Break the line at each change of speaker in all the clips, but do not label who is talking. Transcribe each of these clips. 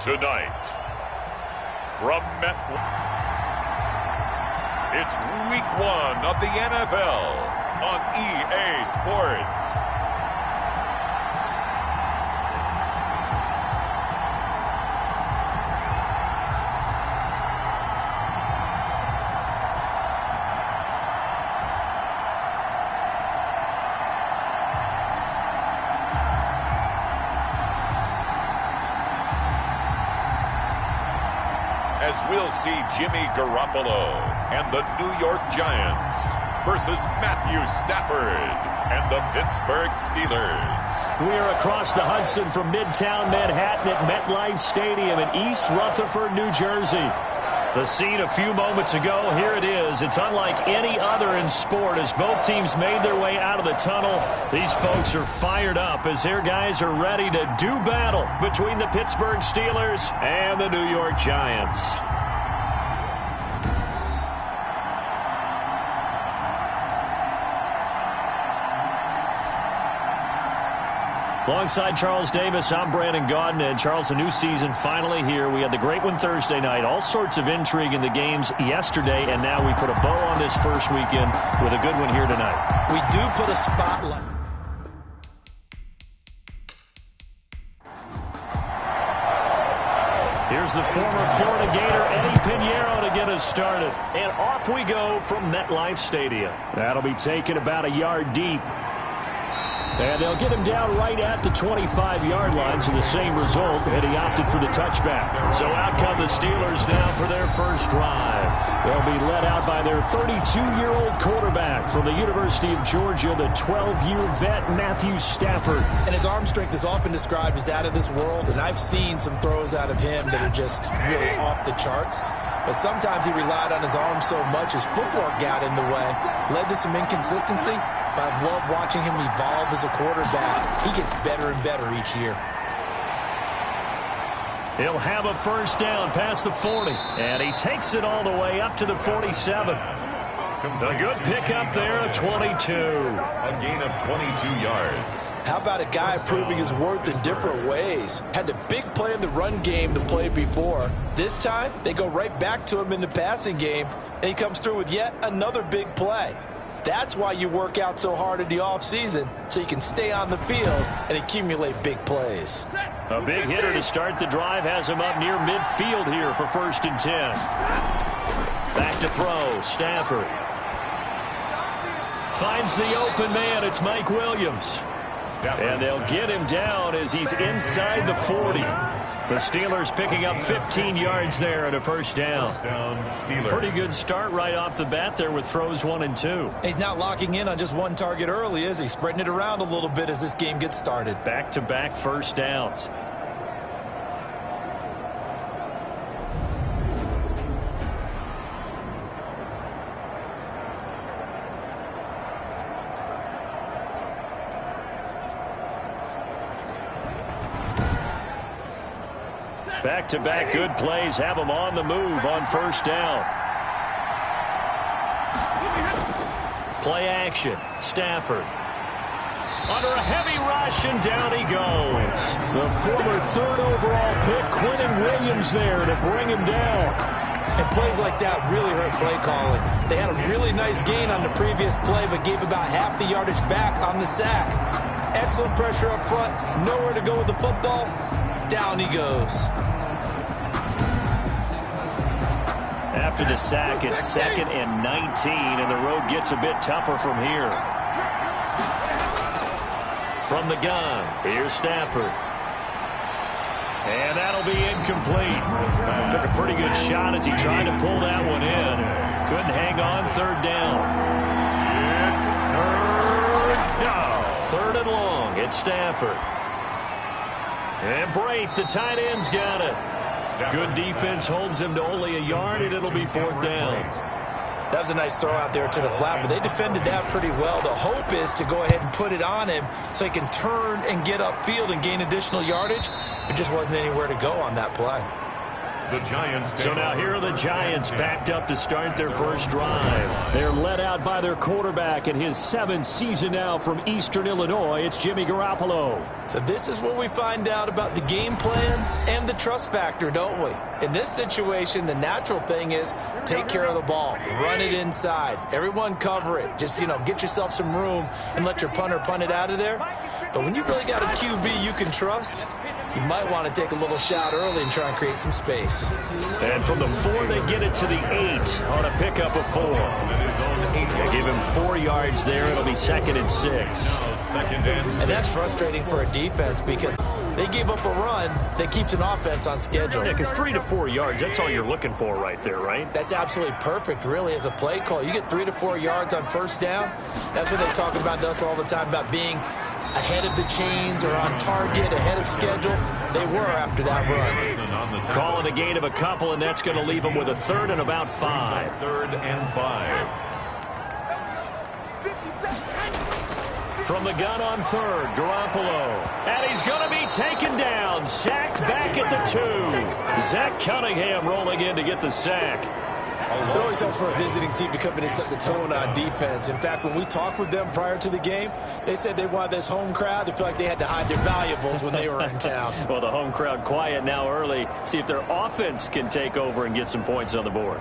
Tonight, from it's Week 1 of the NFL on EA Sports. As we'll see Jimmy Garoppolo and the New York Giants versus Matthew Stafford and the Pittsburgh Steelers.
We are across the Hudson from Midtown Manhattan at MetLife Stadium in East Rutherford, New Jersey. The scene a few moments ago, here it is. It's unlike any other in sport as both teams made their way out of the tunnel. These folks are fired up as their guys are ready to do battle between the Pittsburgh Steelers and the New York Giants. Alongside Charles Davis, I'm Brandon Gaudin. And Charles, a new season finally here. We had the great one Thursday night. All sorts of intrigue in the games yesterday, and now we put a bow on this first weekend with a good one here tonight.
We do put a spotlight.
Here's the former Florida Gator, Eddie Pinheiro, to get us started. And off we go from MetLife Stadium. That'll be taken about a yard deep. And they'll get him down right at the 25-yard line, so the same result, and he opted for the touchback. So out come the Steelers now for their first drive. They'll be led out by their 32-year-old quarterback from the University of Georgia, the 12-year vet, Matthew Stafford.
And his arm strength is often described as out of this world, and I've seen some throws out of him that are just really off the charts. But sometimes he relied on his arm so much, his footwork got in the way, led to some inconsistency. But I've loved watching him evolve as a quarterback. He gets better and better each year.
He'll have a first down past the 40. And he takes it all the way up to the 47. A good pickup there at 22.
A gain of 22 yards.
How about a guy proving his worth in different ways? Had the big play in the run game to play before. This time, they go right back to him in the passing game, and he comes through with yet another big play. That's why you work out so hard in the offseason, so you can stay on the field and accumulate big plays.
A big hitter to start the drive has him up near midfield here for 1st and 10. Back to throw, Stafford. Finds the open man, it's Mike Williams. And they'll get him down as he's inside the 40. The Steelers picking up 15 yards there at a first down. Pretty good start right off the bat there with throws 1 and 2.
He's not locking in on just one target early, is he? Spreading it around a little bit as this game gets started.
Back-to-back first downs. Back-to-back good plays have them on the move on first down. Play action. Stafford. Under a heavy rush, and down he goes. The former 3rd overall pick, Quentin Williams, there to bring him down.
And plays like that really hurt play calling. They had a really nice gain on the previous play, but gave about half the yardage back on the sack. Excellent pressure up front. Nowhere to go with the football. Down he goes.
After the sack, it's 2nd and 19, and the road gets a bit tougher from here. From the gun, here's Stafford. And that'll be incomplete. Took a pretty good shot as he tried to pull that one in. Couldn't hang on, 3rd down. It's 3rd down. 3rd and long, it's Stafford. And Brate, the tight end's got it. Good defense holds him to only a yard, and it'll be 4th down.
That was a nice throw out there to the flat, but they defended that pretty well. The hope is to go ahead and put it on him so he can turn and get upfield and gain additional yardage. It just wasn't anywhere to go on that play.
The Giants.
So now here are the Giants backed up to start their first drive. They're led out by their quarterback in his 7th season now from Eastern Illinois. It's Jimmy Garoppolo.
So this is where we find out about the game plan and the trust factor, don't we? In this situation, the natural thing is take care of the ball. Run it inside. Everyone cover it. Just, get yourself some room and let your punter punt it out of there. But when you really got a QB you can trust, you might want to take a little shot early and try and create some space.
And from the 4, they get it to the 8 on a pickup of 4. They give him 4 yards there. It'll be 2nd and 6.
And that's frustrating for a defense because they gave up a run that keeps an offense on schedule.
Yeah, because 3 to 4 yards, that's all you're looking for right there, right?
That's absolutely perfect, really, as a play call. You get 3 to 4 yards on first down. That's what they talk about to us all the time, about being ahead of the chains or on target, ahead of schedule. They were after that run.
Call it a gain of a couple, and that's going to leave them with a 3rd and about 5.
3rd and 5.
From the gun on 3rd, Garoppolo. And he's going to be taken down. Sacked back at the 2. Zach Cunningham rolling in to get the sack.
It always helps for a visiting team to come in and set the tone on defense. In fact, when we talked with them prior to the game, they said they wanted this home crowd to feel like they had to hide their valuables when they were in town.
Well, the home crowd quiet now early. See if their offense can take over and get some points on the board.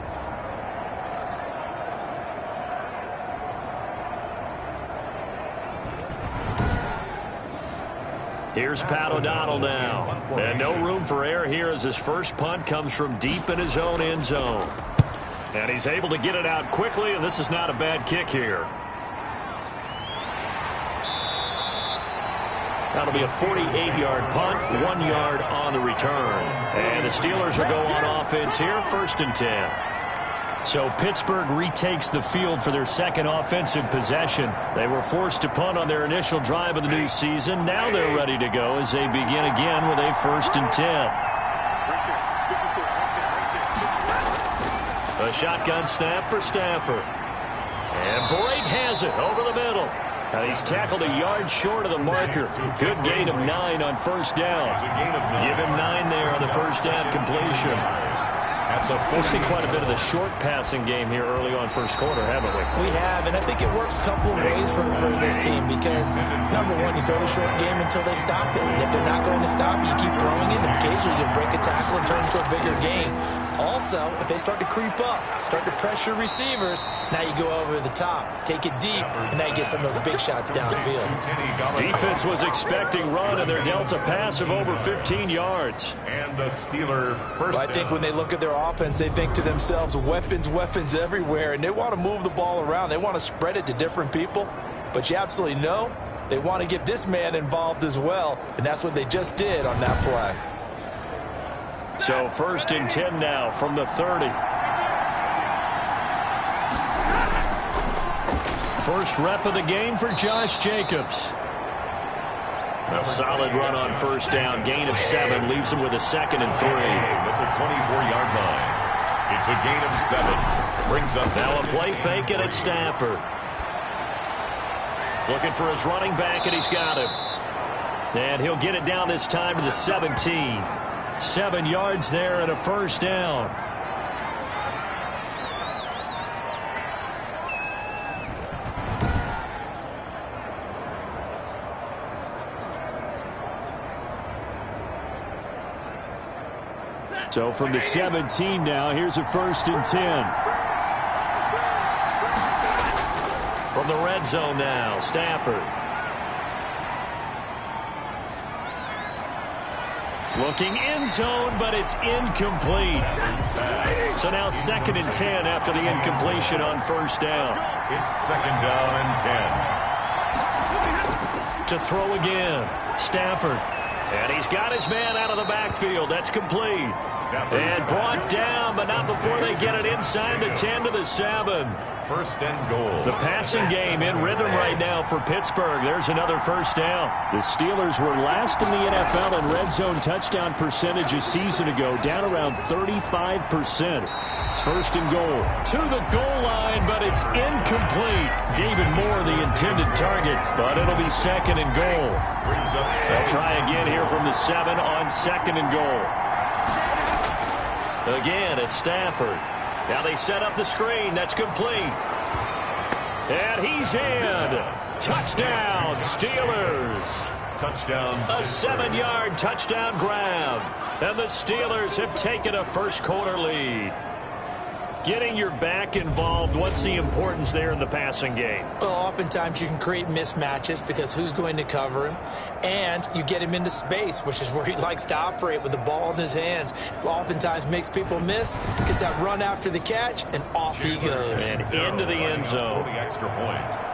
Here's Pat O'Donnell now. And no room for error here as his first punt comes from deep in his own end zone. And he's able to get it out quickly, and this is not a bad kick here. That'll be a 48-yard punt, 1 yard on the return. And the Steelers will go on offense here, 1st and 10. So Pittsburgh retakes the field for their 2nd offensive possession. They were forced to punt on their initial drive of the new season. Now they're ready to go as they begin again with a 1st and 10. A shotgun snap for Stafford. And Blake has it over the middle. And he's tackled a yard short of the marker. Good gain of 9 on first down. Give him 9 there on the first down completion. We've seen quite a bit of the short passing game here early on first quarter, haven't we?
We have, and I think it works a couple of ways for this team because, number one, you throw the short game until they stop it. And if they're not going to stop it, you keep throwing it, and occasionally you break a tackle and turn it into a bigger game. Also, if they start to creep up, start to pressure receivers, now you go over the top, take it deep, and now you get some of those big shots downfield.
Defense was expecting run, and they're dealt a pass of over 15 yards.
And the Steeler first
I think when they look at their offense, they think to themselves, weapons, weapons everywhere, and they want to move the ball around. They want to spread it to different people, but you absolutely know they want to get this man involved as well, and that's what they just did on that play.
So 1st and 10 now from the 30. First rep of the game for Josh Jacobs. A solid run on first down. Gain of 7 leaves him with a 2nd and 3.
At the 24-yard line. It's a gain of 7. Brings up
now a play fake it at Stafford. Looking for his running back, and he's got him. And he'll get it down this time to the 17. 7 yards there and a first down. So from the 17 now, here's a 1st and 10. From the red zone now, Stafford. Looking end zone, but it's incomplete. So now 2nd and 10 after the incompletion on first down.
It's 2nd down and 10.
To throw again, Stafford. And he's got his man out of the backfield. That's complete. And brought down, but not before they get it inside the 10 to the 7.
1st and goal.
The passing game in rhythm right now for Pittsburgh. There's another first down. The Steelers were last in the NFL in red zone touchdown percentage a season ago, down around 35%. It's 1st and goal. To the goal line, but it's incomplete. David Moore, the intended target, but it'll be 2nd and goal. They'll try again here from the 7 on 2nd and goal. Again, it's Stafford. Now they set up the screen. That's complete. And he's in. Touchdown, Steelers.
Touchdown.
A 7-yard touchdown grab. And the Steelers have taken a first-quarter lead. Getting your back involved, what's the importance there in the passing game?
Well, oftentimes you can create mismatches because who's going to cover him? And you get him into space, which is where he likes to operate with the ball in his hands. Oftentimes makes people miss, gets that run after the catch, and off he goes.
And into the end zone.
The extra point.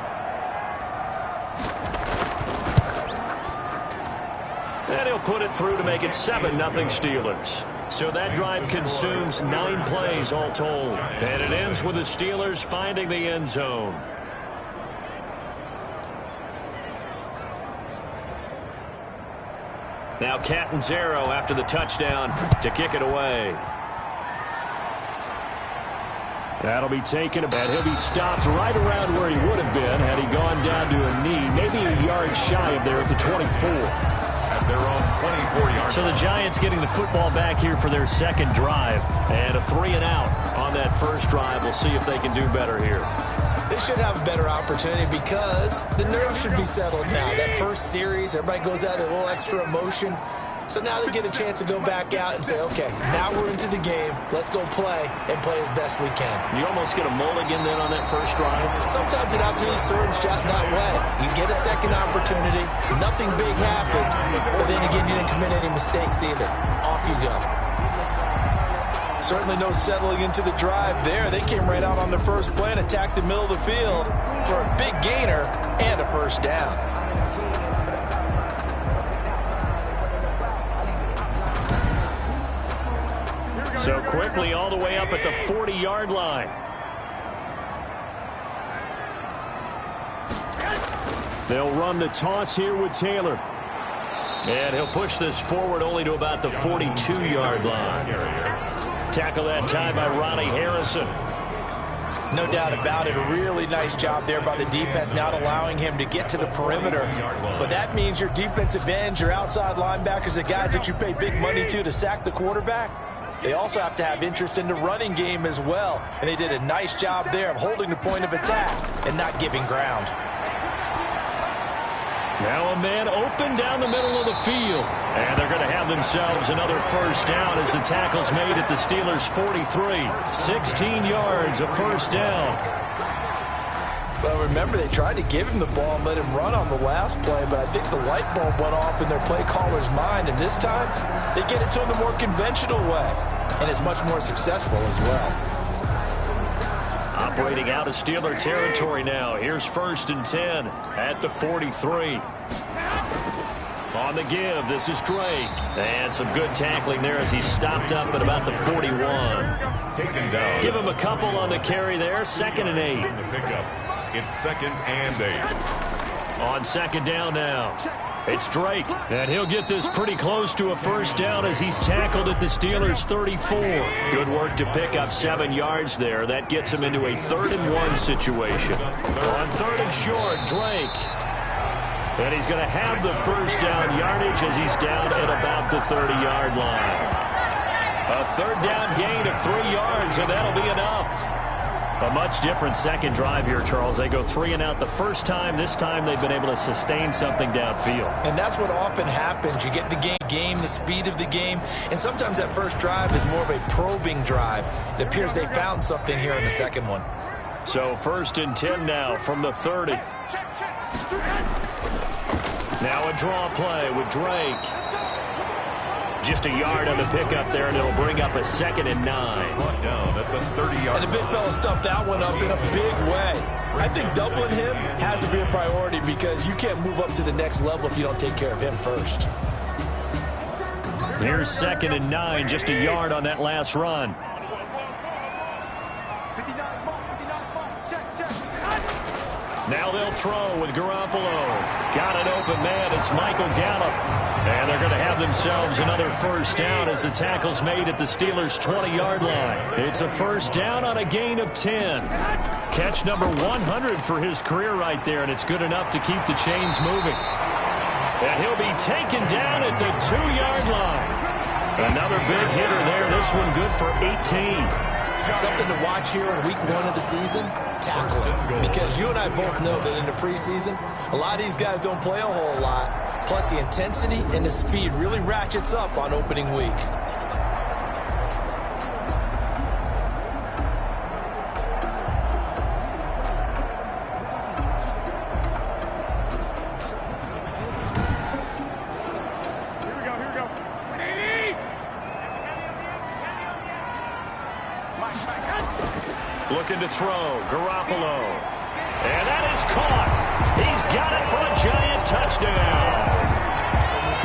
And he'll put it through to make it 7-0 Steelers. So that drive consumes 9 plays all told. And it ends with the Steelers finding the end zone. Now Catanzaro after the touchdown to kick it away. That'll be taken about. He'll be stopped right around where he would have been had he gone down to a knee, maybe a yard shy of there at the 24.
At their own 24-yard.
So the Giants getting the football back here for their second drive. And a 3-and-out on that first drive. We'll see if they can do better here.
They should have a better opportunity because the nerves should be settled now. That first series, everybody goes out with a little extra emotion. So now they get a chance to go back out and say, okay, now we're into the game. Let's go play and play as best we can.
You almost get a mulligan then on that first drive.
Sometimes it absolutely serves that way. You get a second opportunity. Nothing big happened. But then again, you didn't commit any mistakes either. Off you go. Certainly no settling into the drive there. They came right out on the first play and attacked the middle of the field for a big gainer and a first down.
So quickly all the way up at the 40-yard line. They'll run the toss here with Taylor. And he'll push this forward only to about the 42-yard line. Tackle that time by Ronnie Harrison.
No doubt about it. A really nice job there by the defense, not allowing him to get to the perimeter. But that means your defensive ends, your outside linebackers, the guys that you pay big money to sack the quarterback, they also have to have interest in the running game as well. And they did a nice job there of holding the point of attack and not giving ground.
Now a man open down the middle of the field. And they're going to have themselves another first down as the tackle's made at the Steelers' 43. 16 yards, a first down.
Well, remember, they tried to give him the ball and let him run on the last play, but I think the light bulb went off in their play caller's mind, and this time they get it to him the more conventional way, and it's much more successful as well.
Operating out of Steeler territory now. Here's 1st and 10 at the 43. On the give, this is Drake. And some good tackling there as he stopped up at about the 41.
Taken down.
Give him a couple on the carry there. 2nd and 8.
The pickup. It's 2nd and 8.
On 2nd down now. It's Drake. And he'll get this pretty close to a first down as he's tackled at the Steelers' 34. Good work to pick up 7 yards there. That gets him into a 3rd and 1 situation. On 3rd and short, Drake. And he's going to have the first down yardage as he's down at about the 30-yard line. A 3rd down gain of 3 yards, and that'll be enough. A much different second drive here, Charles. They go 3 and out the first time. This time they've been able to sustain something downfield.
And that's what often happens. You get the game, the speed of the game, and sometimes that first drive is more of a probing drive. It appears they found something here in the second one.
So 1st and 10 now from the 30. Now a draw play with Drake. Just a yard on the pickup there, and it'll bring up a 2nd and 9.
Down at the 30-yard.
And the big fella stuffed that one up in a big way. I think doubling him has to be a priority because you can't move up to the next level if you don't take care of him first.
Here's 2nd and 9, just a yard on that last run. Now they'll throw with Garoppolo. Got an open man. It's Michael Gallup. And they're going to have themselves another first down as the tackle's made at the Steelers' 20-yard line. It's a first down on a gain of 10. Catch number 100 for his career right there, and it's good enough to keep the chains moving. And he'll be taken down at the 2-yard line. Another big hitter there. This one good for 18.
Something to watch here in week 1 of the season, tackling. Because you and I both know that in the preseason, a lot of these guys don't play a whole lot. Plus, the intensity and the speed really ratchets up on opening week.
Looking to throw, Garoppolo. And that is caught. He's got it for a giant touchdown.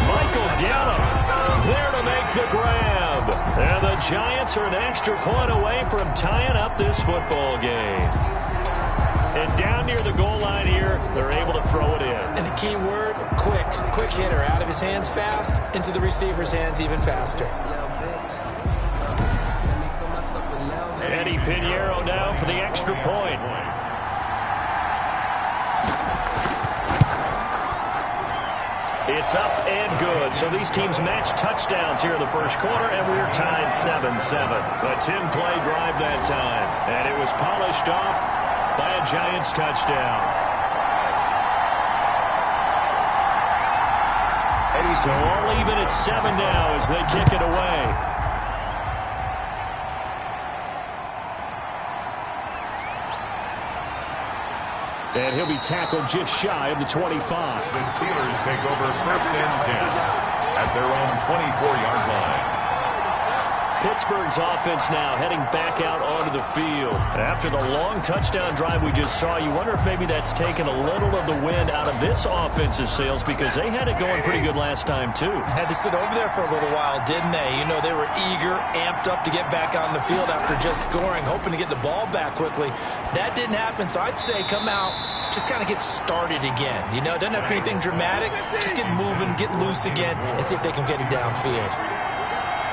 Michael Gallup there to make the grab. And the Giants are an extra point away from tying up this football game. And down near the goal line here, they're able to throw it in.
And the key word, quick. Quick hitter. Out of his hands fast, into the receiver's hands even faster.
Eddie Pinheiro now for the extra point. It's up and good. So these teams match touchdowns here in the first quarter, and we're tied 7-7. A 10-play drive that time, and it was polished off by a Giants touchdown. So all even at 7 now as they kick it away. And he'll be tackled just shy of the 25.
The Steelers take over first and 10 at their own 24-yard line.
Pittsburgh's offense now heading back out onto the field. After the long touchdown drive we just saw, you wonder if maybe that's taken a little of the wind out of this offense's sails because they had it going pretty good last time, too.
Had to sit over there for a little while, didn't they? You know, they were eager, amped up to get back on the field after just scoring, hoping to get the ball back quickly. That didn't happen, so I'd say come out, just kind of get started again. You know, it doesn't have to be anything dramatic. Just get moving, get loose again, and see if they can get it downfield.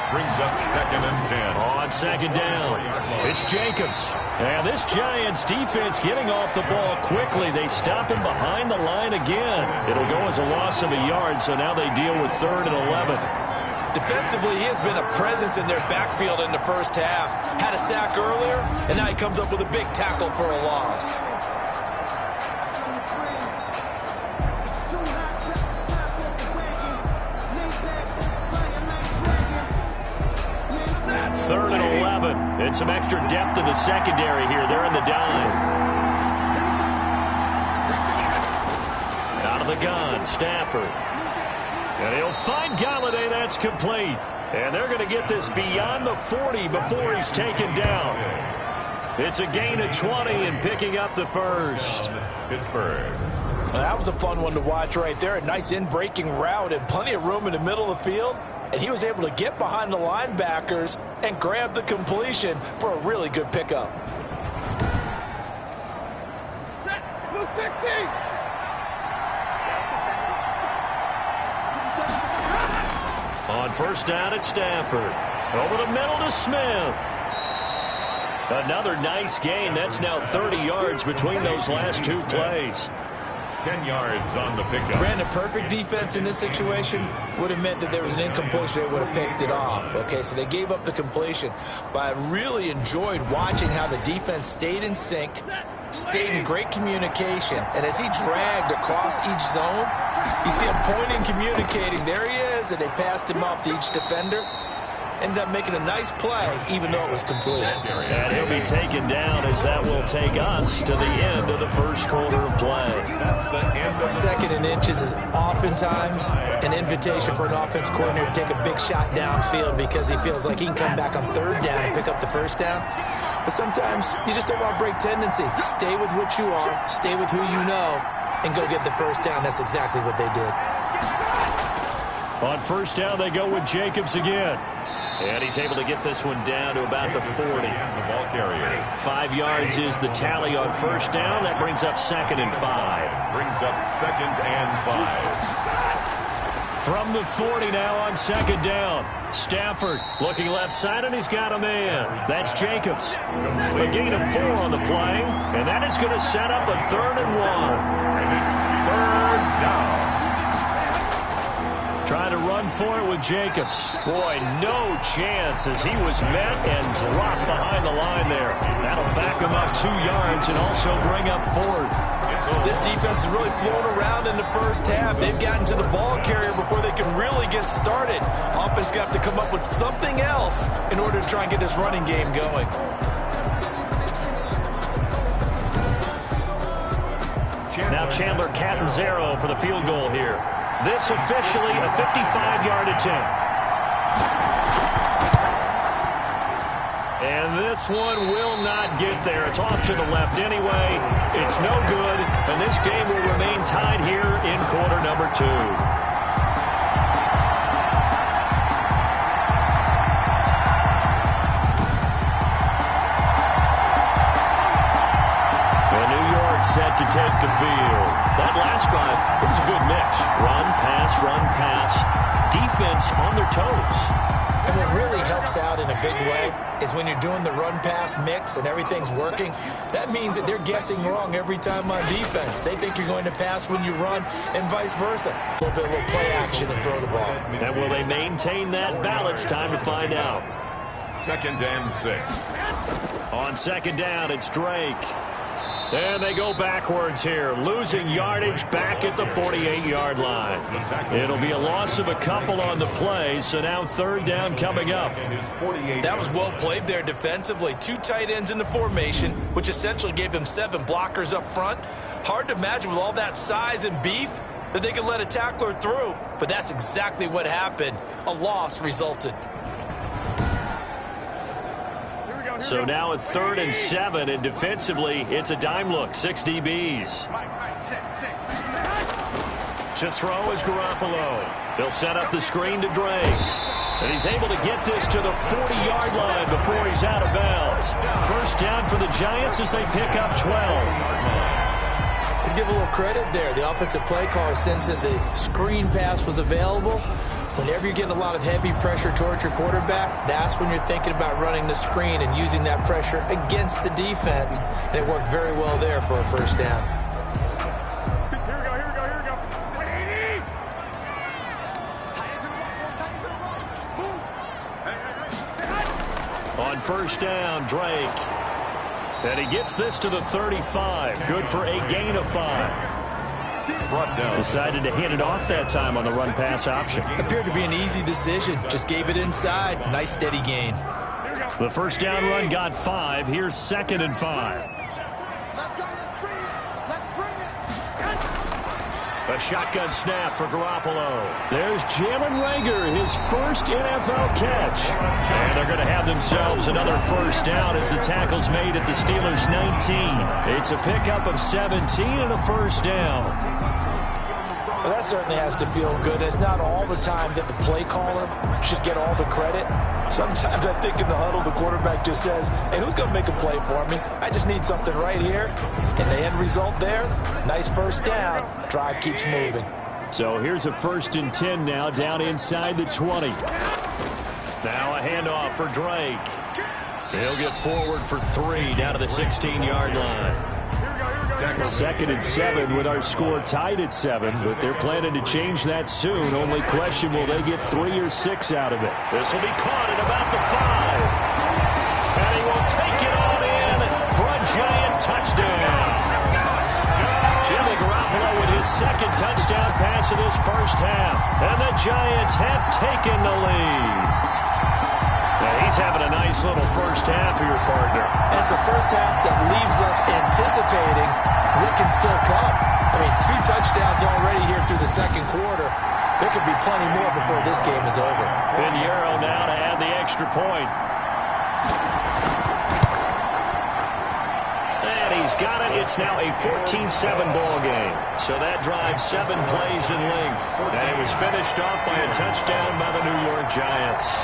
Brings up second and 10.
On second down, it's Jacobs. And this Giants defense getting off the ball quickly. They stop him behind the line again. It'll go as a loss of a yard, so now they deal with 3rd and 11.
Defensively, he has been a presence in their backfield in the first half. Had a sack earlier, and now he comes up with a big tackle for a loss.
Third and 11. And some extra depth in the secondary here. They're in the dime. Out of the gun, Stafford. And he'll find Galladay. That's complete. And they're going to get this beyond the 40 before he's taken down. It's a gain of 20 and picking up the first.
Pittsburgh.
Well, that was a fun one to watch right there. A nice in-breaking route and plenty of room in the middle of the field. And he was able to get behind the linebackers and grab the completion for a really good pickup.
On first down, it's Stafford. Over the middle to Smith. Another nice gain. That's now 30 yards between those last 2 plays.
10 yards on the pickup.
Granted, perfect defense in this situation would have meant that there was an incompletion. They would have picked it off. Okay, so they gave up the completion. But I really enjoyed watching how the defense stayed in sync, stayed in great communication. And as he dragged across each zone, you see him pointing, communicating. There he is, and they passed him off to each defender. Ended up making a nice play, even though it was complete.
And he'll be taken down as that will take us to the end of the first quarter of play.
That's the end of
Second and inches is oftentimes an invitation for an offense coordinator to take a big shot downfield because he feels like he can come back on 3rd down and pick up the first down. But sometimes you just don't want to break tendency. Stay with what you are, stay with who you know, and go get the first down. That's exactly what they did.
On first down, they go with Jacobs again. And he's able to get this one down to about the 40.
The ball carrier.
5 yards is the tally on first down. That brings up 2nd and 5.
Brings up 2nd and 5.
From the 40 now on 2nd down. Stafford looking left side, and he's got a man. That's Jacobs. A gain of 4 on the play, and that is going to set up a 3rd and 1.
And it's 3rd down.
Trying to run for it with Jacobs. Boy, no chance as he was met and dropped behind the line there. That'll back him up 2 yards and also bring up 4th.
This defense is really flown around in the first half. They've gotten to the ball carrier before they can really get started. Offense got to come up with something else in order to try and get this running game going.
Now Chandler Catanzaro for the field goal here. This officially a 55-yard attempt. And this one will not get there. It's off to the left anyway. It's no good. And this game will remain tied here in quarter number 2. Set to take the field. That last drive, it was a good mix. Run, pass, defense on their toes.
And what really helps out in a big way is when you're doing the run-pass mix and everything's working, that means that they're guessing wrong every time on defense. They think you're going to pass when you run and vice versa. A little bit of play action and throw the ball.
And will they maintain that balance? Time to find out.
2nd and 6.
On 2nd down, it's Drake. And they go backwards here, losing yardage back at the 48-yard line. It'll be a loss of a couple on the play, so now 3rd down coming up.
That was well played there defensively. 2 tight ends in the formation, which essentially gave them 7 blockers up front. Hard to imagine with all that size and beef that they could let a tackler through, but that's exactly what happened. A loss resulted.
So now at 3rd and 7, and defensively, it's a dime look. 6 DBs. To throw is Garoppolo. They'll set up the screen to Drake. And he's able to get this to the 40-yard line before he's out of bounds. 1st down for the Giants as they pick up 12.
Let's give a little credit there. The offensive play caller, since that the screen pass was available, whenever you're getting a lot of heavy pressure towards your quarterback, that's when you're thinking about running the screen and using that pressure against the defense. And it worked very well there for a 1st down.
Here we go.
On 1st down, Drake. And he gets this to the 35. Good for a gain of 5. Decided to hand it off that time on the run-pass option.
Appeared to be an easy decision. Just gave it inside. Nice steady gain.
The 1st down run got 5. Here's 2nd and 5. A shotgun snap for Garoppolo. There's Jalen Reagor, his first NFL catch. And they're going to have themselves another 1st down as the tackle's made at the Steelers' 19. It's a pickup of 17 and a 1st down.
Well, that certainly has to feel good. It's not all the time that the play caller should get all the credit. Sometimes I think in the huddle, the quarterback just says, hey, who's going to make a play for me? I just need something right here. And the end result there, nice 1st down. Drive keeps moving.
So here's a 1st and 10 now, down inside the 20. Now a handoff for Drake. He'll get forward for 3 down to the 16-yard line. 2nd and 7 with our score tied at 7, but they're planning to change that soon. Only question, will they get 3 or 6 out of it? This will be caught at about the 5. And he will take it on in for a Giant touchdown. Jimmy Garoppolo with his 2nd touchdown pass of this 1st half. And the Giants have taken the lead. Now he's having a nice little 1st half here, partner.
And it's a 1st half that leaves us anticipating what can still come. I mean, 2 touchdowns already here through the 2nd quarter. There could be plenty more before this game is over.
Pinheiro now to add the extra point. And he's got it. It's now a 14-7 ball game. So that drives 7 plays in length. And it was finished off by a touchdown by the New York Giants.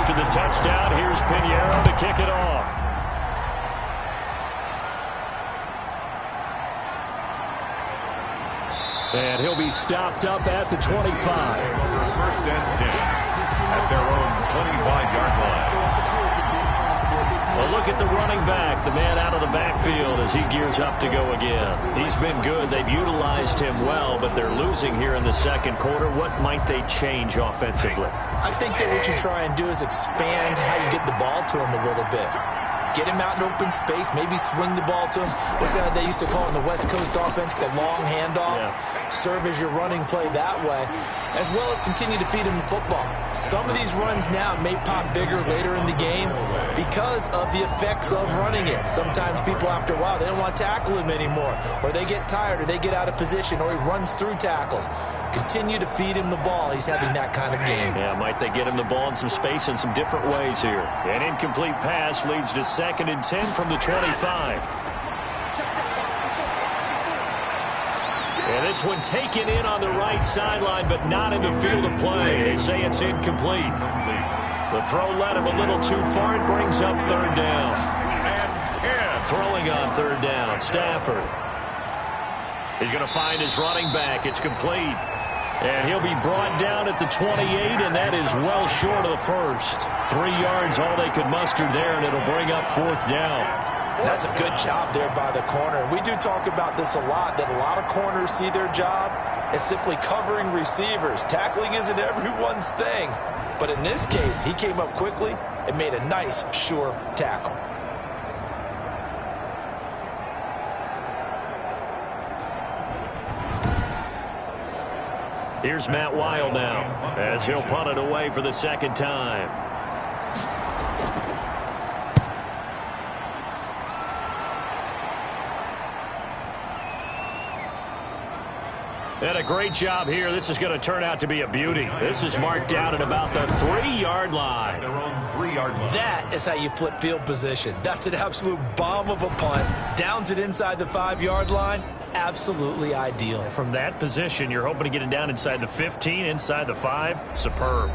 After the touchdown, here's Pinheiro to kick it off. And he'll be stopped up at the 25.
1st and 10 at their own 25-yard line.
Well, look at the running back, the man out of the backfield as he gears up to go again. He's been good. They've utilized him well, but they're losing here in the second quarter. What might they change offensively?
I think that what you try and do is expand how you get the ball to him a little bit. Get him out in open space, maybe swing the ball to him. What's that they used to call in the West Coast offense, the long handoff? Yeah. Serve as your running play that way, as well as continue to feed him the football. Some of these runs now may pop bigger later in the game because of the effects of running it. Sometimes people, after a while, they don't want to tackle him anymore, or they get tired, or they get out of position, or he runs through tackles. Continue to feed him the ball. He's having that kind of game.
Yeah, might they get him the ball in some space in some different ways here. An incomplete pass leads to 2nd and 10 from the 25. And this one taken in on the right sideline, but not in the field of play. They say it's incomplete. The throw led him a little too far. It brings up 3rd down. And throwing on 3rd down, Stafford. He's going to find his running back. It's complete. And he'll be brought down at the 28, and that is well short of the first. 3 yards, all they could muster there, and it'll bring up 4th down.
That's a good job there by the corner. We do talk about this a lot, that a lot of corners see their job as simply covering receivers. Tackling isn't everyone's thing. But in this case, he came up quickly and made a nice, sure tackle.
Here's Matt Weil now as he'll punt it away for the 2nd time. And a great job here. This is going to turn out to be a beauty. This is marked out at about the 3-yard line.
That is how you flip field position. That's an absolute bomb of a punt. Downs it inside the 5-yard line. Absolutely ideal.
From that position, you're hoping to get it down inside the 15, inside the 5. Superb.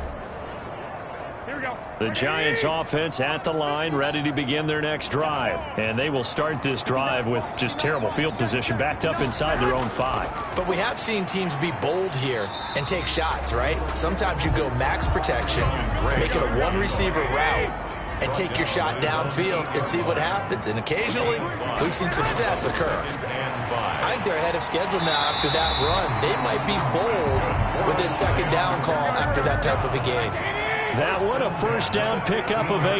Here we go.
The Giants offense at the line, ready to begin their next drive. And they will start this drive with just terrible field position, backed up inside their own 5.
But we have seen teams be bold here and take shots, right? Sometimes you go max protection, make it a one-receiver route, and take your shot downfield and see what happens. And occasionally, we've seen success occur. I think they're ahead of schedule now after that run. They might be bold with this 2nd down call after that type of a game.
That one a 1st down pickup of 8.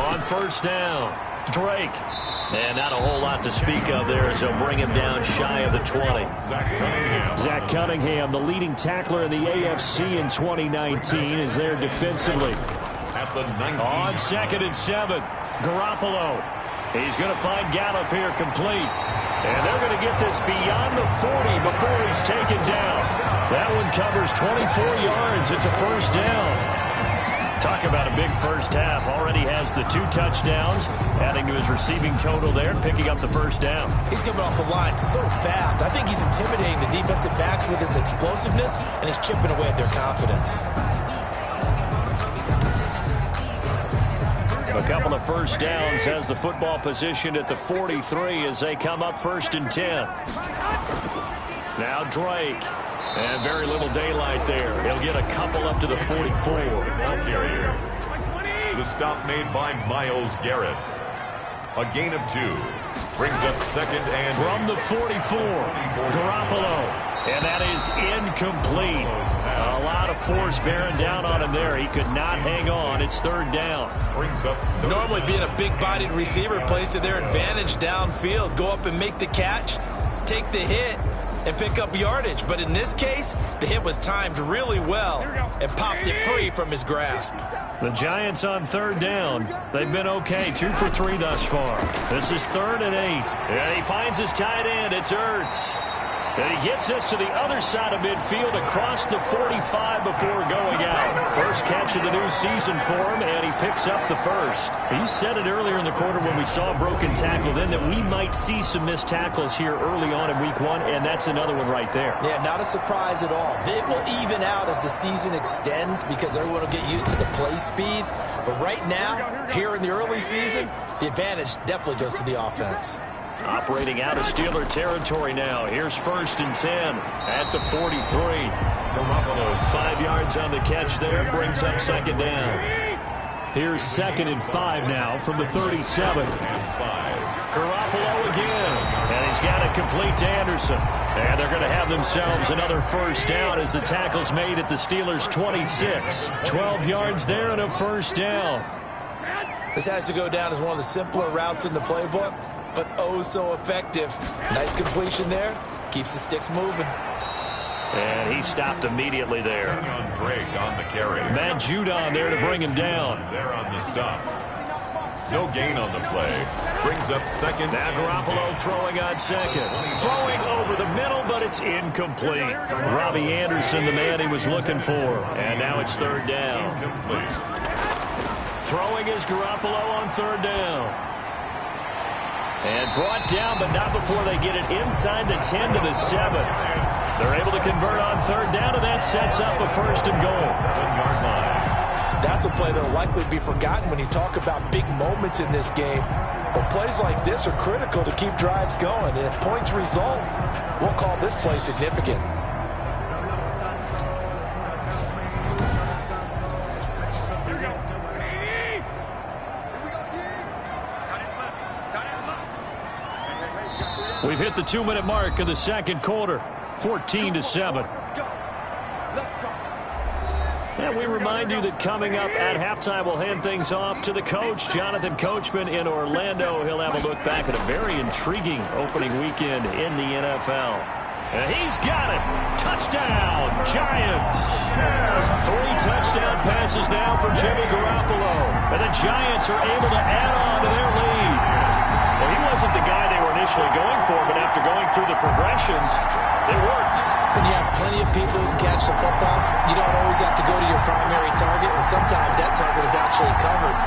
On 1st down, Drake. And not a whole lot to speak of there as they'll bring him down shy of the 20. Zach Cunningham, the leading tackler in the AFC in 2019, is there defensively. On 2nd and 7, Garoppolo. He's going to find Gallup here complete. And they're going to get this beyond the 40 before he's taken down. That one covers 24 yards. It's a 1st down. Talk about a big first half. Already has the 2 touchdowns, adding to his receiving total there, picking up the 1st down.
He's coming off the line so fast. I think he's intimidating the defensive backs with his explosiveness, and he's chipping away at their confidence.
A couple of 1st downs, has the football position at the 43 as they come up 1st and 10. Now Drake. And very little daylight there. He'll get a couple up to the 44.
Ball carrier. The stop made by Myles Garrett. A gain of 2. Brings up 2nd and
from the 44. Garoppolo. And that is incomplete. A lot of force bearing down on him there. He could not hang on. It's 3rd down.
Brings up
normally being a big-bodied receiver plays to their advantage downfield. Go up and make the catch, take the hit, and pick up yardage. But in this case, the hit was timed really well and popped it free from his grasp.
The Giants on 3rd down. They've been okay. 2 for 3 thus far. This is 3rd and 8. And he finds his tight end. It's Ertz. And he gets us to the other side of midfield across the 45 before going out. First catch of the new season for him, and he picks up the 1st. You said it earlier in the quarter when we saw a broken tackle then that we might see some missed tackles here early on in week 1, and that's another one right there.
Yeah, not a surprise at all. It will even out as the season extends because everyone will get used to the play speed. But right now, here in the early season, the advantage definitely goes to the offense.
Operating out of Steeler territory now. Here's 1st and 10 at the 43.
5
yards on the catch there. Brings up 2nd down. Here's 2nd and 5 now from the 37. Garoppolo again. And he's got it complete to Anderson. And they're going to have themselves another first down as the tackle's made at the Steelers' 26. 12 yards there and a first down.
This has to go down as one of the simpler routes in the playbook, but oh so effective. Nice completion there. Keeps the sticks moving.
And he stopped immediately there.
Break on the carry.
Matt Judon there to bring him down.
There on the stop. No gain on the play. Brings up 2nd.
Now Garoppolo throwing on 2nd. Throwing over the middle, but it's incomplete. Robbie Anderson, the man he was looking for. And now it's 3rd down.
Incomplete.
Throwing is Garoppolo on 3rd down. And brought down, but not before they get it inside the 10 to the 7. They're able to convert on 3rd down, and that sets up a 1st and goal.
7-yard line.
That's a play that will likely be forgotten when you talk about big moments in this game. But plays like this are critical to keep drives going. And if points result, we'll call this play significant.
We've hit the 2-minute mark of the 2nd quarter. 14-7. And we remind you that coming up at halftime, we'll hand things off to the coach, Jonathan Coachman in Orlando. He'll have a look back at a very intriguing opening weekend in the NFL. And he's got it. Touchdown, Giants. 3 touchdown passes now for Jimmy Garoppolo. And the Giants are able to add on to their lead. Well, he wasn't the guy they were initially going for, but after going through the progressions, it worked.
When you have plenty of people who can catch the football, you don't always have to go to your primary target, and sometimes that target is actually covered.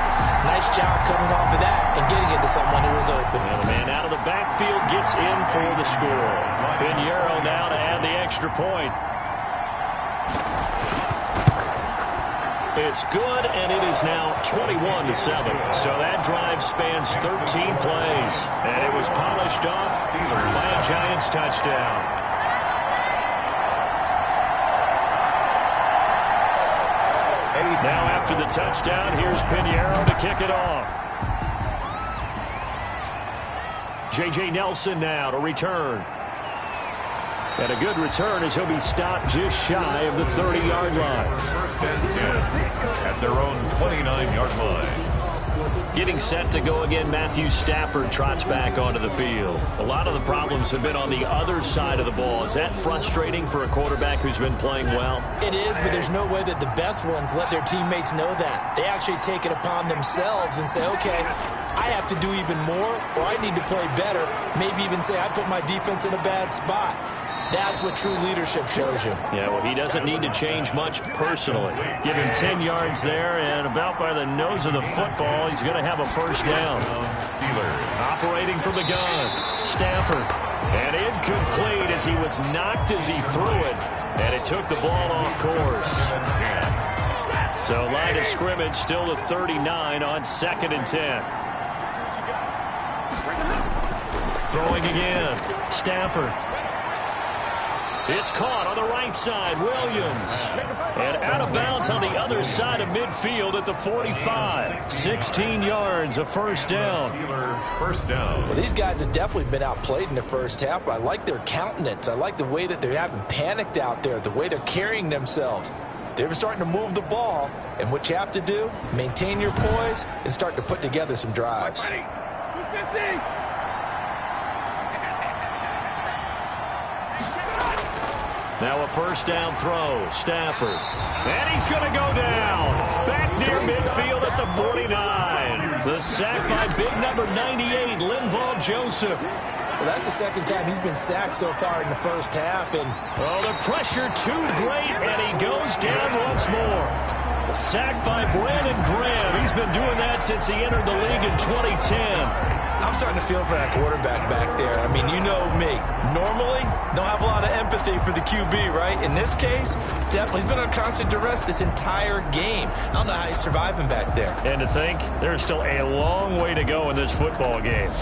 Nice job coming off of that and getting it to someone who was open.
And the man out of the backfield gets in for the score. Pinheiro now to add the extra point. It's good, and it is now 21-7. So that drive spans 13 plays, and it was polished off by a Giants touchdown. Now after the touchdown, here's Pinheiro to kick it off. J.J. Nelson now to return. And a good return as he'll be stopped just shy of the 30-yard line.
1st and 10 at their own 29-yard line.
Getting set to go again, Matthew Stafford trots back onto the field. A lot of the problems have been on the other side of the ball. Is that frustrating for a quarterback who's been playing well?
It is, but there's no way that the best ones let their teammates know that. They actually take it upon themselves and say, okay, I have to do even more, or I need to play better. Maybe even say I put my defense in a bad spot. That's what true leadership shows you.
Yeah, well, he doesn't need to change much personally. Give him 10 yards there, and about by the nose of the football, he's going to have a first down.
Steelers.
Operating from the gun, Stafford. And incomplete as he was knocked as he threw it, and it took the ball off course. So line of scrimmage still the 39 on 2nd and 10. Throwing again, Stafford. It's caught on the right side, Williams. And out of bounds on the other side of midfield at the 45. 16 yards, a first down.
First down.
Well, these guys have definitely been outplayed in the first half. I like their countenance. I like the way that they haven't panicked out there, the way they're carrying themselves. They're starting to move the ball, and what you have to do, maintain your poise and start to put together some drives.
Now a first down throw, Stafford. And he's going to go down. Back near midfield at the 49. The sack by big number 98, Linval Joseph.
Well, that's the second time he's been sacked so far in the first half. And
oh, the pressure too great, and he goes down once more. Sacked by Brandon Graham. He's been doing that since he entered the league in 2010.
I'm starting to feel for that quarterback back there. I mean, you know me. Normally, don't have a lot of empathy for the QB, right? In this case, definitely. He's been on constant duress this entire game. I don't know how he's surviving back there.
And to think, there's still a long way to go in this football game.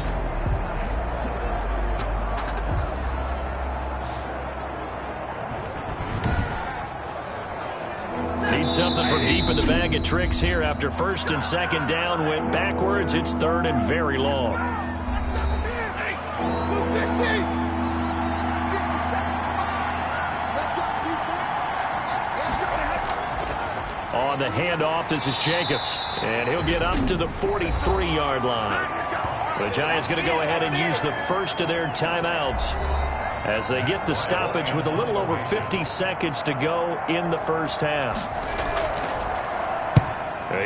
Need something from deep in the bag of tricks here after first and second down went backwards. It's third and very long. On the handoff, this is Jacobs. And he'll get up to the 43-yard line. The Giants going to go ahead and use the first of their timeouts as they get the stoppage with a little over 50 seconds to go in the first half.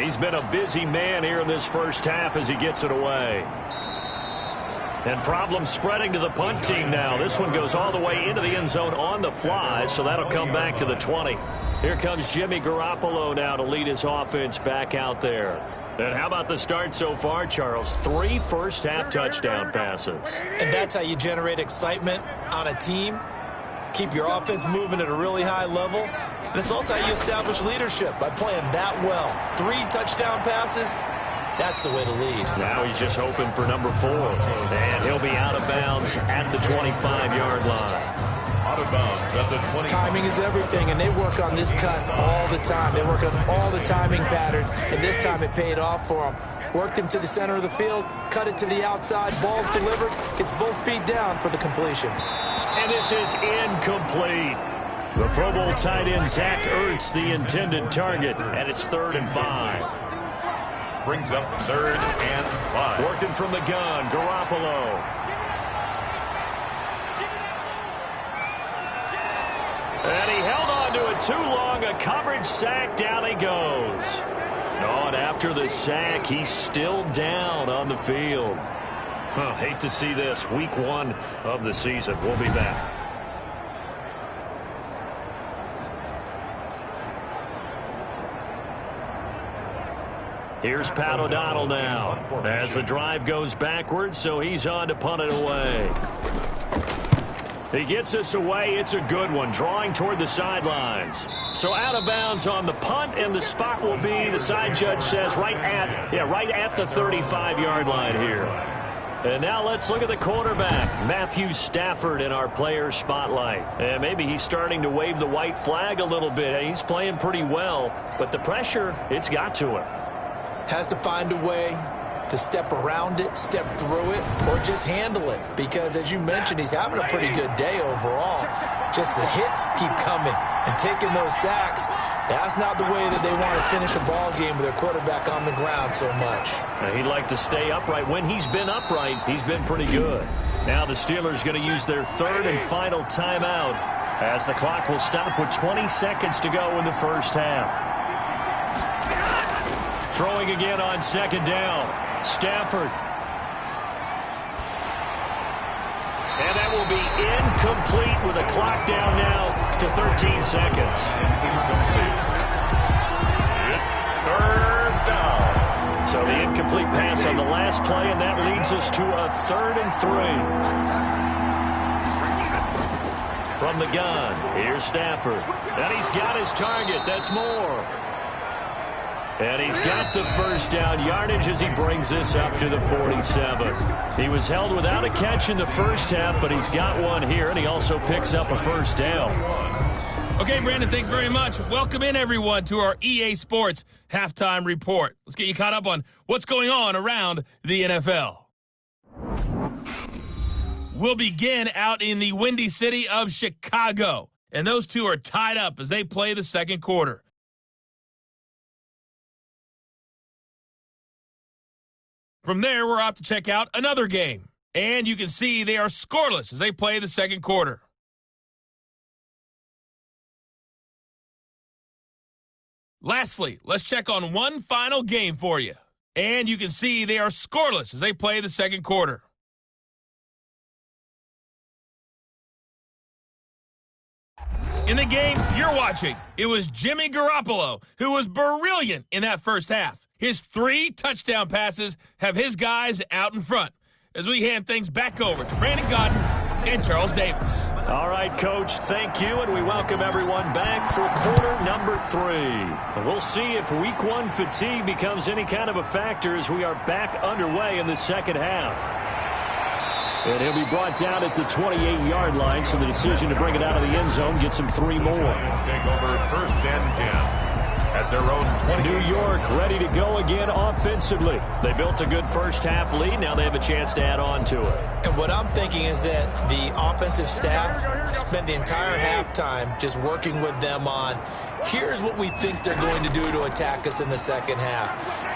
He's been a busy man here in this first half as he gets it away. And problems spreading to the punt team now. This one goes all the way into the end zone on the fly, so that'll come back to the 20. Here comes Jimmy Garoppolo now to lead his offense back out there. And how about the start so far, Charles? 3 first-half touchdown passes.
And that's how you generate excitement on a team. Keep your offense moving at a really high level. And it's also how you establish leadership, by playing that well. 3 touchdown passes, that's the way to lead.
Now he's just hoping for number 4. And he'll be out of bounds at the 25-yard line.
Out of bounds at the 20.
Timing is everything, and they work on this cut all the time. They work on all the timing patterns, and this time it paid off for them. Worked him to the center of the field, cut it to the outside, ball's delivered, gets both feet down for the completion.
And this is incomplete. The Pro Bowl tight end Zach Ertz, the intended target, and it's 3rd and 5.
Brings up 3rd and 5.
Working from the gun, Garoppolo. And he held on to it too long. A coverage sack. Down he goes. Oh, and after the sack, he's still down on the field. Hate to see this. Week 1 of the season. We'll be back. Here's Pat O'Donnell now as the drive goes backwards, so he's on to punt it away. He gets this away. It's a good one, drawing toward the sidelines. So out of bounds on the punt, and the spot will be, the side judge says, right at the 35-yard line here. And now let's look at the quarterback, Matthew Stafford, in our player spotlight. And maybe he's starting to wave the white flag a little bit. He's playing pretty well, but the pressure, it's got to him.
Has to find a way to step around it, step through it, or just handle it. Because, as you mentioned, he's having a pretty good day overall. Just the hits keep coming and taking those sacks. That's not the way that they want to finish a ball game with their quarterback on the ground so much.
He'd like to stay upright. When he's been upright, he's been pretty good. Now the Steelers going to use their 3rd and final timeout as the clock will stop with 20 seconds to go in the first half. Throwing again on 2nd down. Stafford. And that will be incomplete with a clock down now to 13 seconds.
It's 3rd down.
So the incomplete pass on the last play, and that leads us to a 3rd and 3. From the gun, here's Stafford. And he's got his target. That's more. And he's got the first down yardage as he brings this up to the 47. He was held without a catch in the first half, but he's got one here, and he also picks up a first down.
Okay, Brandon, thanks very much. Welcome in, everyone, to our EA Sports Halftime Report. Let's get you caught up on what's going on around the NFL. We'll begin out in the Windy City of Chicago, and those two are tied up as they play the second quarter. From there, we're off to check out another game. And you can see they are scoreless as they play the second quarter. Lastly, let's check on one final game for you. And you can see they are scoreless as they play the second quarter. In the game you're watching, it was Jimmy Garoppolo who was brilliant in that first half. His 3 touchdown passes have his guys out in front as we hand things back over to Brandon Godden and Charles Davis.
All right, Coach, thank you, and we welcome everyone back for quarter number 3. And we'll see if Week 1 fatigue becomes any kind of a factor as we are back underway in the second half. And he'll be brought down at the 28-yard line, so the decision to bring it out of the end zone gets him 3 more.
Take over 1st and 10. at their own 20.
New York ready to go again offensively. They built a good first half lead. Now they have a chance to add on to it.
And what I'm thinking is that the offensive staff spent the entire halftime just working with them on, here's what we think they're going to do to attack us in the second half.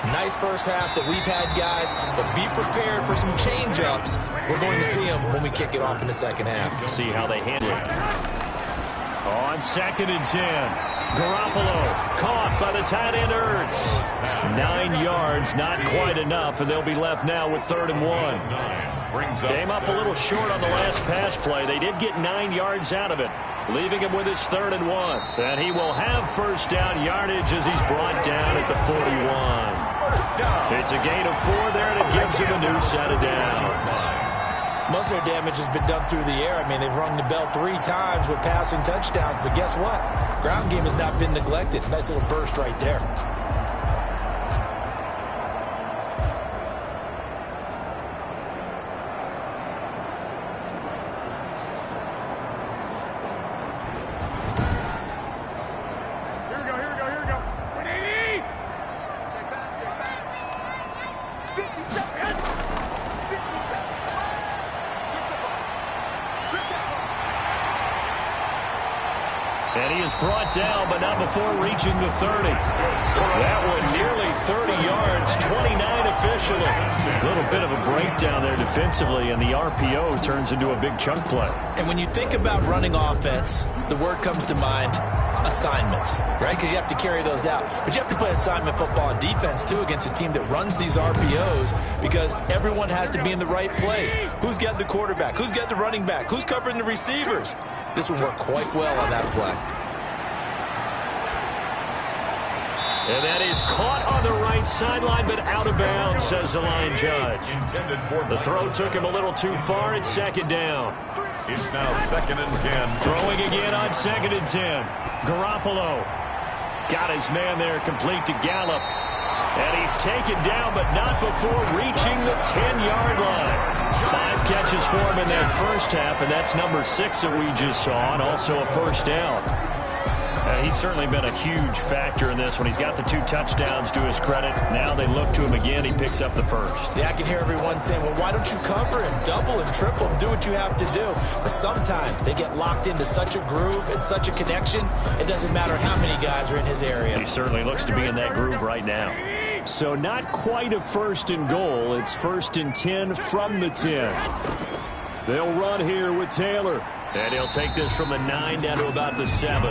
Nice first half that we've had, guys, but be prepared for some change-ups. We're going to see them when we kick it off in the second half.
See how they handle it. On 2nd and 10, Garoppolo caught by the tight end Ertz. 9 yards, not quite enough, and they'll be left now with 3rd and 1. Came up a little short on the last pass play. They did get 9 yards out of it, leaving him with his 3rd and 1. And he will have first down yardage as he's brought down at the 41. It's a gain of 4 there, and it gives him a new set of downs.
Most of their damage has been done through the air. I mean, they've rung the bell 3 times with passing touchdowns, but guess what? Ground game has not been neglected. Nice little burst right there.
And he is brought down, but not before reaching the 30. That one nearly 30 yards, 29 officially. A little bit of a breakdown there defensively, and the RPO turns into a big chunk play.
And when you think about running offense, the word comes to mind, assignment, right? Because you have to carry those out. But you have to play assignment football on defense, too, against a team that runs these RPOs because everyone has to be in the right place. Who's got the quarterback? Who's got the running back? Who's covering the receivers? This will work quite well on that play.
And that is caught on the right sideline, but out of bounds, says the line judge. The throw took him a little too far. It's 2nd down.
It's now 2nd and 10.
Throwing again on 2nd and 10. Garoppolo got his man there, complete to Gallup. And he's taken down, but not before reaching the 10-yard line. 5 catches for him in that first half, and that's number 6 that we just saw, and also a first down. He's certainly been a huge factor in this one. He's got the 2 touchdowns to his credit. Now they look to him again. He picks up the first.
Yeah, I can hear everyone saying, well, why don't you cover him, double him, triple him, do what you have to do. But sometimes they get locked into such a groove and such a connection, it doesn't matter how many guys are in his area.
He certainly looks to be in that groove right now. So not quite a 1st and goal. It's 1st and 10 from the 10. They'll run here with Taylor. And he'll take this from the 9 down to about the 7.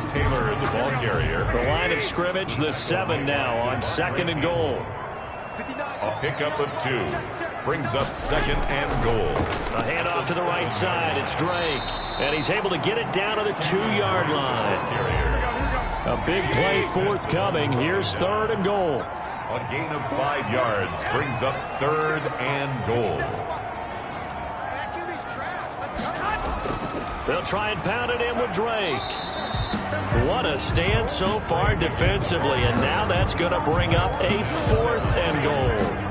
Taylor, the ball carrier.
The line of scrimmage, the 7 now on 2nd and goal.
A pickup of 2. Brings up 2nd and goal.
A handoff to the right side. It's Drake. And he's able to get it down to the 2-yard line. A big play forthcoming. Here's 3rd and goal.
A gain of 5 yards. Brings up 3rd and goal.
They'll try and pound it in with Drake. What a stand so far defensively, and now that's going to bring up a 4th and goal.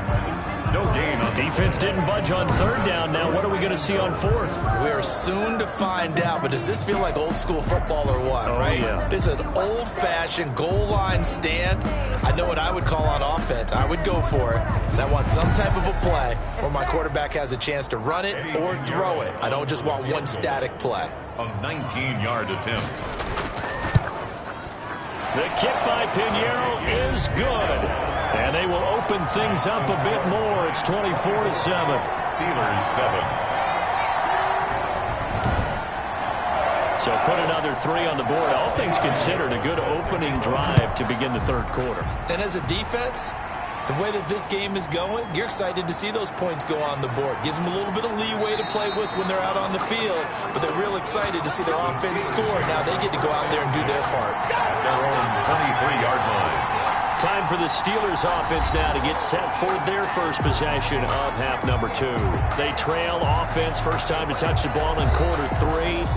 No gain on
defense. Didn't budge on 3rd down. Now what are we going to see on 4th?
We are soon to find out, but does this feel like old school football or what, right?
Yeah.
This is an old-fashioned goal line stand. I know what I would call on offense. I would go for it, and I want some type of a play where my quarterback has a chance to run it or throw it. I don't just want one static play.
A 19-yard attempt.
The kick by Pinheiro is good. And they will open things up a bit more. It's 24-7.
Steelers 7.
So put another 3 on the board. All things considered, a good opening drive to begin the 3rd quarter.
And as a defense, the way that this game is going, you're excited to see those points go on the board. Gives them a little bit of leeway to play with when they're out on the field, but they're real excited to see their offense score. Now they get to go out there and do their part.
Their own 23-yard line.
Time for the Steelers offense now to get set for their first possession of half number 2. They trail offense, first time to touch the ball in quarter 3,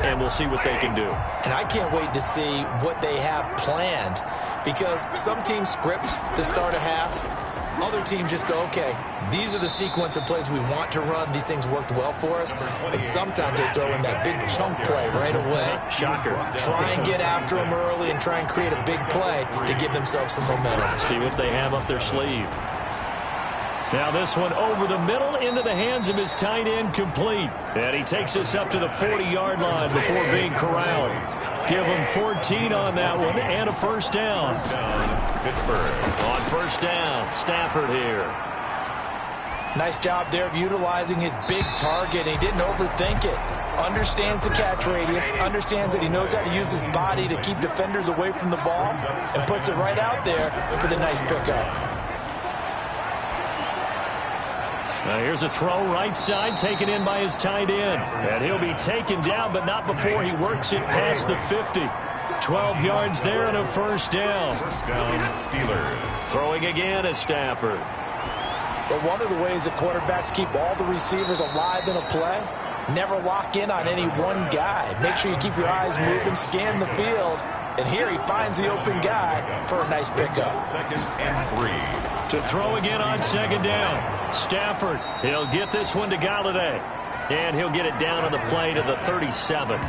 and we'll see what they can do.
And I can't wait to see what they have planned, because some teams script to start a half, other teams just go, okay, these are the sequence of plays we want to run. These things worked well for us. And sometimes they throw in that big chunk play right away.
Shocker.
Try and get after them early and try and create a big play to give themselves some momentum.
See what they have up their sleeve. Now this one over the middle into the hands of his tight end, complete. And he takes us up to the 40-yard line before being corralled. Give him 14 on that one and a first down.
Pittsburgh.
On first down, Stafford here.
Nice job there of utilizing his big target. He didn't overthink it. Understands the catch radius, understands that he knows how to use his body to keep defenders away from the ball, and puts it right out there for the nice pickup.
Now here's a throw right side, taken in by his tight end. And he'll be taken down, but not before he works it past the 50. 12 yards there and a first down.
First down, Steelers.
Throwing again at Stafford.
But one of the ways that quarterbacks keep all the receivers alive in a play, never lock in on any one guy. Make sure you keep your eyes moving, scan the field. And here he finds the open guy for a nice pickup.
2nd and 3.
To throw again on second down. Stafford, he'll get this one to Galladay. And he'll get it down on the play to the 37.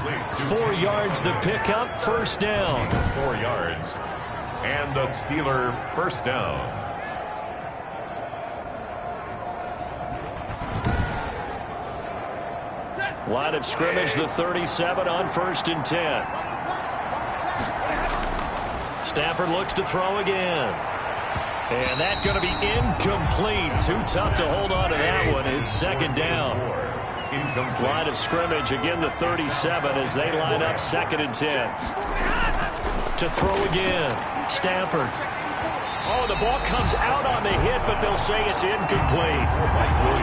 4 yards the pickup, first down.
4 yards. And a Steeler first down.
Line of scrimmage, the 37 on 1st and 10. Stafford looks to throw again. And that's going to be incomplete. Too tough to hold on to that one. It's second down. Line of scrimmage, again the 37 as they line up 2nd and 10. To throw again. Stafford. Oh, the ball comes out on the hit, but they'll say it's incomplete.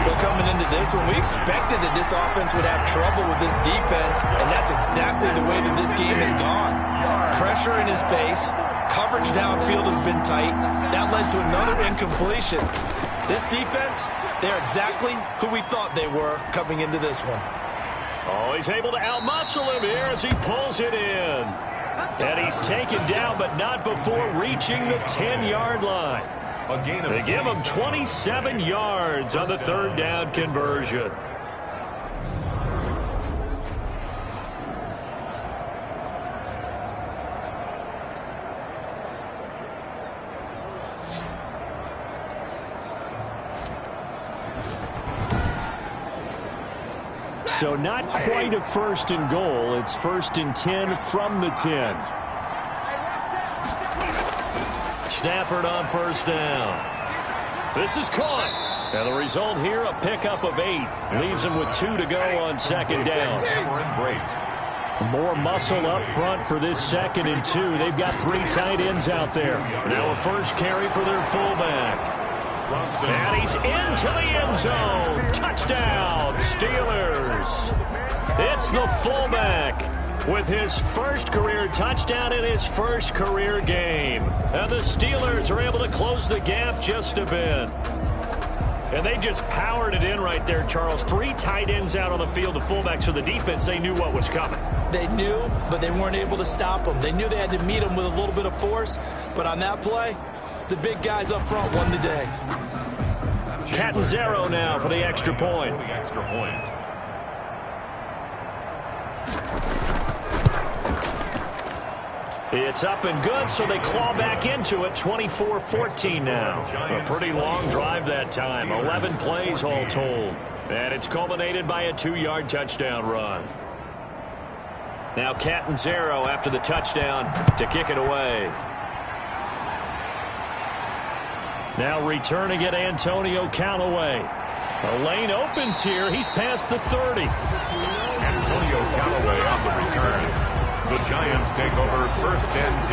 Well, coming into this one, we expected that this offense would have trouble with this defense, and that's exactly the way that this game has gone. Pressure in his face. Coverage downfield has been tight. That led to another incompletion. This defense, they're exactly who we thought they were coming into this one.
Oh, he's able to outmuscle him here as he pulls it in. And he's taken down, but not before reaching the 10-yard line. They give him 27 yards on the 3rd down conversion. So not quite a 1st and goal. It's 1st and 10 from the 10. Stafford on first down. This is caught. And the result here, a pickup of 8. Leaves him with 2 to go on 2nd down. More muscle up front for this 2nd and 2. They've got 3 tight ends out there. Now a first carry for their fullback. And he's into the end zone. Touchdown, Steelers. It's the fullback with his first career touchdown in his first career game. And the Steelers are able to close the gap just a bit. And they just powered it in right there, Charles. 3 tight ends out on the field, the fullbacks for the defense. They knew what was coming.
They knew, but they weren't able to stop them. They knew they had to meet them with a little bit of force. But on that play, the big guys up front won the day.
Catanzaro now for the extra point. It's up and good, so they claw back into it. 24-14 now. A pretty long drive that time. 11 plays all told. And it's culminated by a 2-yard touchdown run. Now Catanzaro after the touchdown to kick it away. Now returning it, Antonio Callaway. A lane opens here. He's past the 30.
Antonio Callaway on the return. The Giants take over 1st and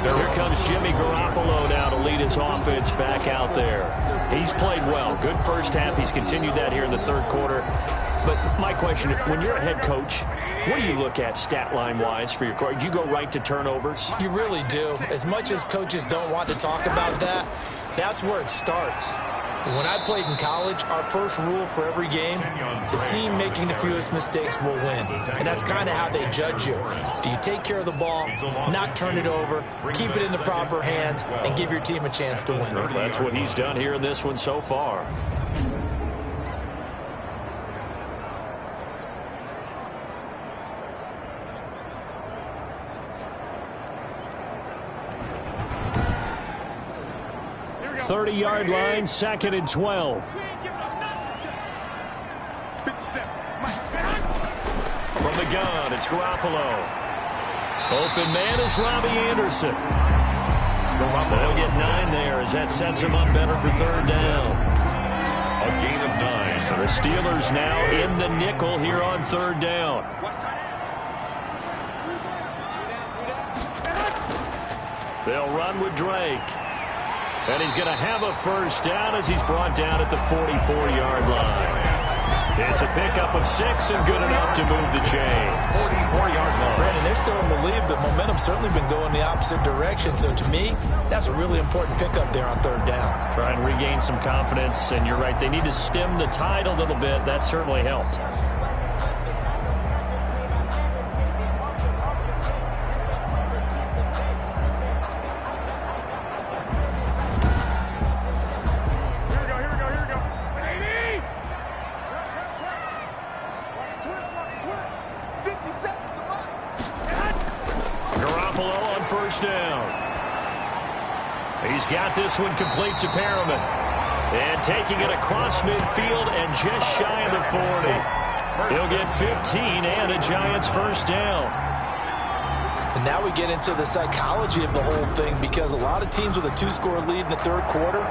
10.
Here comes Jimmy Garoppolo now to lead his offense back out there. He's played well. Good first half. He's continued that here in the 3rd quarter. But my question, when you're a head coach, what do you look at stat line-wise for your coach? Do you go right to turnovers?
You really do. As much as coaches don't want to talk about that, that's where it starts. When I played in college, our first rule for every game, the team making the fewest mistakes will win. And that's kind of how they judge you. Do you take care of the ball, not turn it over, keep it in the proper hands, and give your team a chance to win?
That's what he's done here in this one so far. Thirty-yard line, 2nd and 12. From the gun, it's Garoppolo. Open man is Robbie Anderson. They'll get 9 there as that sets him up better for 3rd down.
A gain of 9.
The Steelers now in the nickel here on 3rd down. They'll run with Drake. And he's going to have a 1st down as he's brought down at the 44-yard line. It's a pickup of 6 and good enough to move the chains.
44-yard line.
Brandon, they're still in the lead, but momentum's certainly been going the opposite direction. So to me, that's a really important pickup there on 3rd down.
Try and regain some confidence, and you're right, they need to stem the tide a little bit. That certainly helped. He's got this one complete to Perriman. And taking it across midfield and just shy of the 40. He'll get 15 and a Giants 1st down.
And now we get into the psychology of the whole thing, because a lot of teams with a 2-score lead in the 3rd quarter,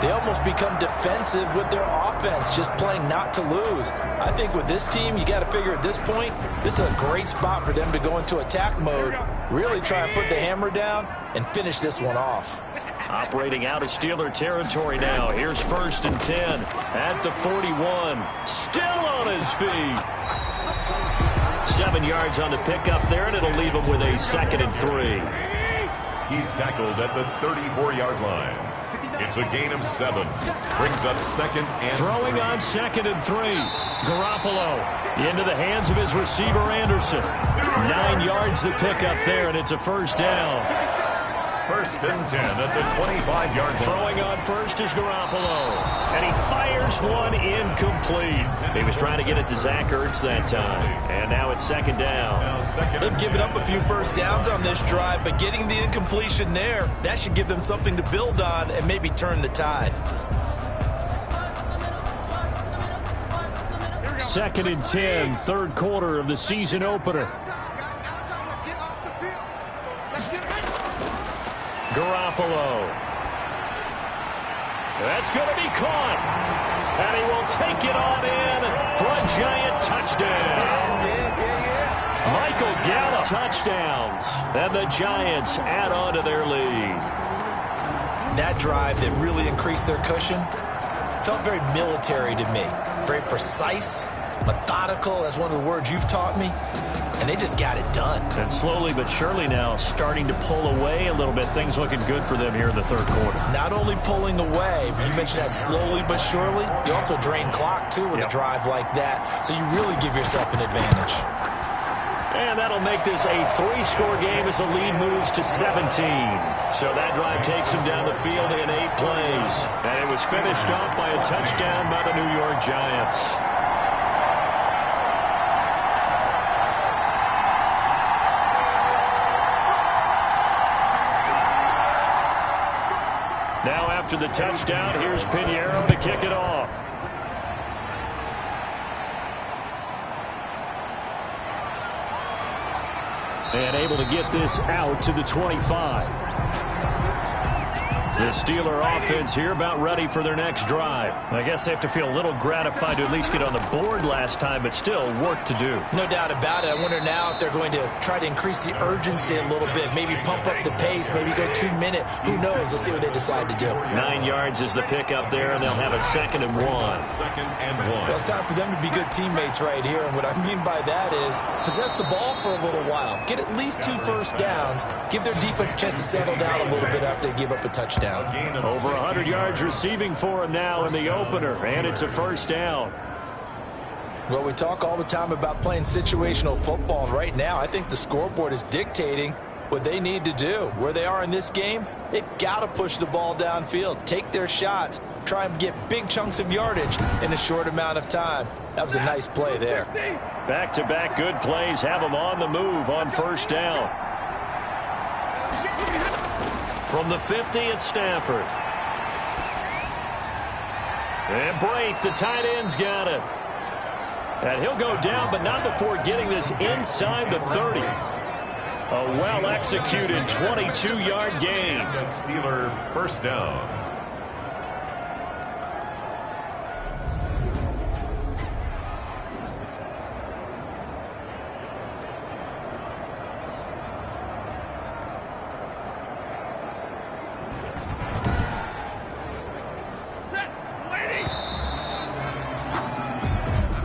they almost become defensive with their offense, just playing not to lose. I think with this team, you got to figure at this point, this is a great spot for them to go into attack mode, really try and put the hammer down and finish this one off.
Operating out of Steeler territory now. Here's 1st and 10 at the 41. Still on his feet. 7 yards on the pickup there, and it'll leave him with a 2nd and 3.
He's tackled at the 34-yard line. It's a gain of 7. Brings up 2nd and 3.
Throwing on 2nd and 3. Garoppolo into the hands of his receiver, Anderson. 9 yards the pickup there, and it's a 1st down.
1st and 10 at the 25-yard line.
Throwing on 1st is Garoppolo. And he fires one incomplete. He was trying to get it to Zach Ertz that time. And now it's 2nd down.
They've given up a few 1st downs on this drive, but getting the incompletion there, that should give them something to build on and maybe turn the tide.
2nd and 10, 3rd quarter of the season opener. Garoppolo. That's going to be caught. And he will take it on in for a Giant touchdown. Michael Gallup touchdowns. And the Giants add on to their lead.
That drive that really increased their cushion felt very military to me. Very precise, methodical, that's one of the words you've taught me. And they just got it done.
And slowly but surely now starting to pull away a little bit. Things looking good for them here in the 3rd quarter.
Not only pulling away, but you mentioned that slowly but surely. You also drain clock, too, with a drive like that. So you really give yourself an advantage.
And that'll make this a 3-score game as the lead moves to 17. So that drive takes him down the field in 8 plays. And it was finished off by a touchdown by the New York Giants. Now after the touchdown, here's Pinheiro to kick it off. And able to get this out to the 25. The Steeler offense here about ready for their next drive. I guess they have to feel a little gratified to at least get on the board last time, but still work to do.
No doubt about it. I wonder now if they're going to try to increase the urgency a little bit, maybe pump up the pace, maybe go 2-minute. Who knows? Let's see what they decide to do.
9 yards is the pickup there, and they'll have a 2nd and 1.
2nd and 1.
Well, it's time for them to be good teammates right here, and what I mean by that is possess the ball for a little while. Get at least 2 first downs. Give their defense a chance to settle down a little bit after they give up a touchdown. touchdown.
Over 100 yards receiving for him now in the opener, and it's a first down.
Well, we talk all the time about playing situational football, and right now I think the scoreboard is dictating what they need to do. Where they are in this game, they've got to push the ball downfield, take their shots, try and get big chunks of yardage in a short amount of time. That was a nice play there.
Back-to-back good plays have them on the move on first down. From the 50, it's Stafford. And Brate, the tight end's got it. And he'll go down, but not before getting this inside the 30. A well-executed 22-yard gain.
Steeler first down.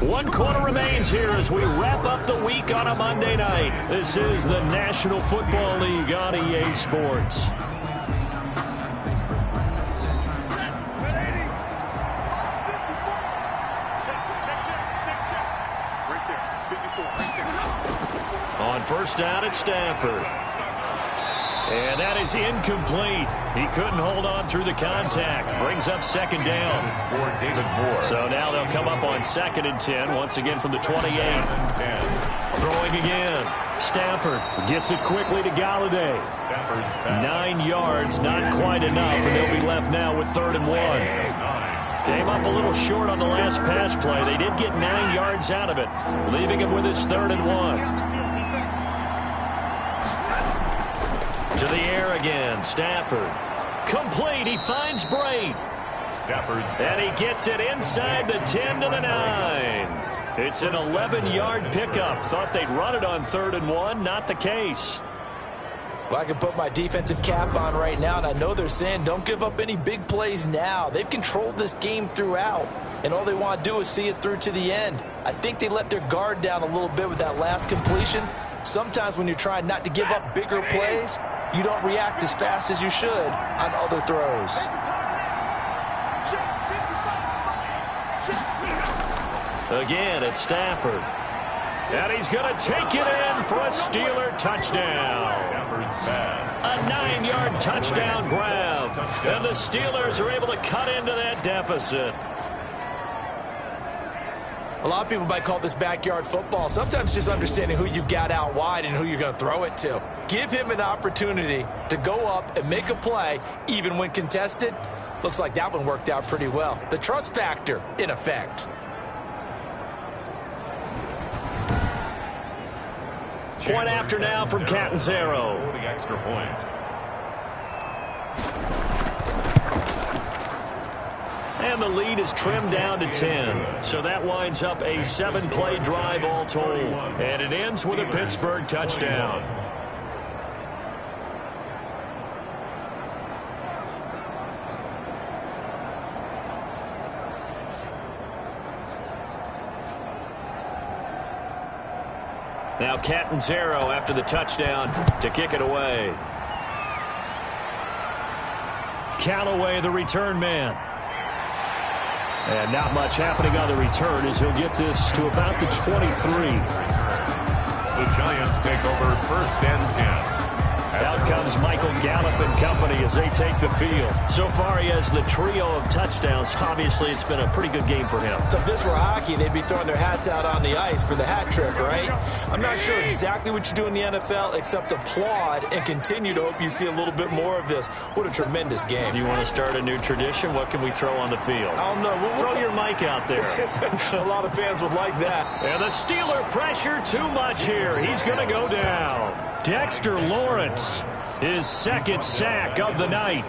One quarter remains here as we wrap up the week on a Monday night. This is the National Football League on EA Sports. On first down, it's Stafford. And that is incomplete. He couldn't hold on through the contact. Brings up second down.
For David Moore.
So now they'll come up on 2nd and 10, once again from the 28. Throwing again. Stafford gets it quickly to Galladay. 9 yards, not quite enough, and they'll be left now with 3rd and 1. Came up a little short on the last pass play. They did get 9 yards out of it, leaving him with his 3rd and 1. To the air again, Stafford. Complete, he finds Brate. And he gets it inside the 10 to the 9. It's an 11-yard pickup. Thought they'd run it on 3rd and 1, not the case.
Well, I can put my defensive cap on right now, and I know they're saying don't give up any big plays now. They've controlled this game throughout, and all they want to do is see it through to the end. I think they let their guard down a little bit with that last completion. Sometimes when you're trying not to give up bigger plays, you don't react as fast as you should on other throws.
Again, it's Stafford. And he's going to take it in for a Steeler touchdown. A 9-yard touchdown grab. And the Steelers are able to cut into that deficit.
A lot of people might call this backyard football. Sometimes just understanding who you've got out wide and who you're going to throw it to. Give him an opportunity to go up and make a play, even when contested. Looks like that one worked out pretty well. The trust factor in effect.
Point after now from Catanzaro.
The extra point.
And the lead is trimmed down to 10. So that winds up a 7-play drive all told. And it ends with a Pittsburgh touchdown. Now Catanzaro after the touchdown to kick it away. Callaway, the return man. And not much happening on the return as he'll get this to about the 23.
The Giants take over 1st and 10.
Out comes Michael Gallup and company as they take the field. So far, he has the trio of touchdowns. Obviously, it's been a pretty good game for him.
So if this were hockey, they'd be throwing their hats out on the ice for the hat trick, right? I'm not sure exactly what you do in the NFL except applaud and continue to hope you see a little bit more of this. What a tremendous game.
Do you want to start a new tradition? What can we throw on the field?
I don't know. We'll
throw your mic out there.
A lot of fans would like that.
And the Steeler pressure too much here. He's going to go down. Dexter Lawrence, his 2nd sack of the night.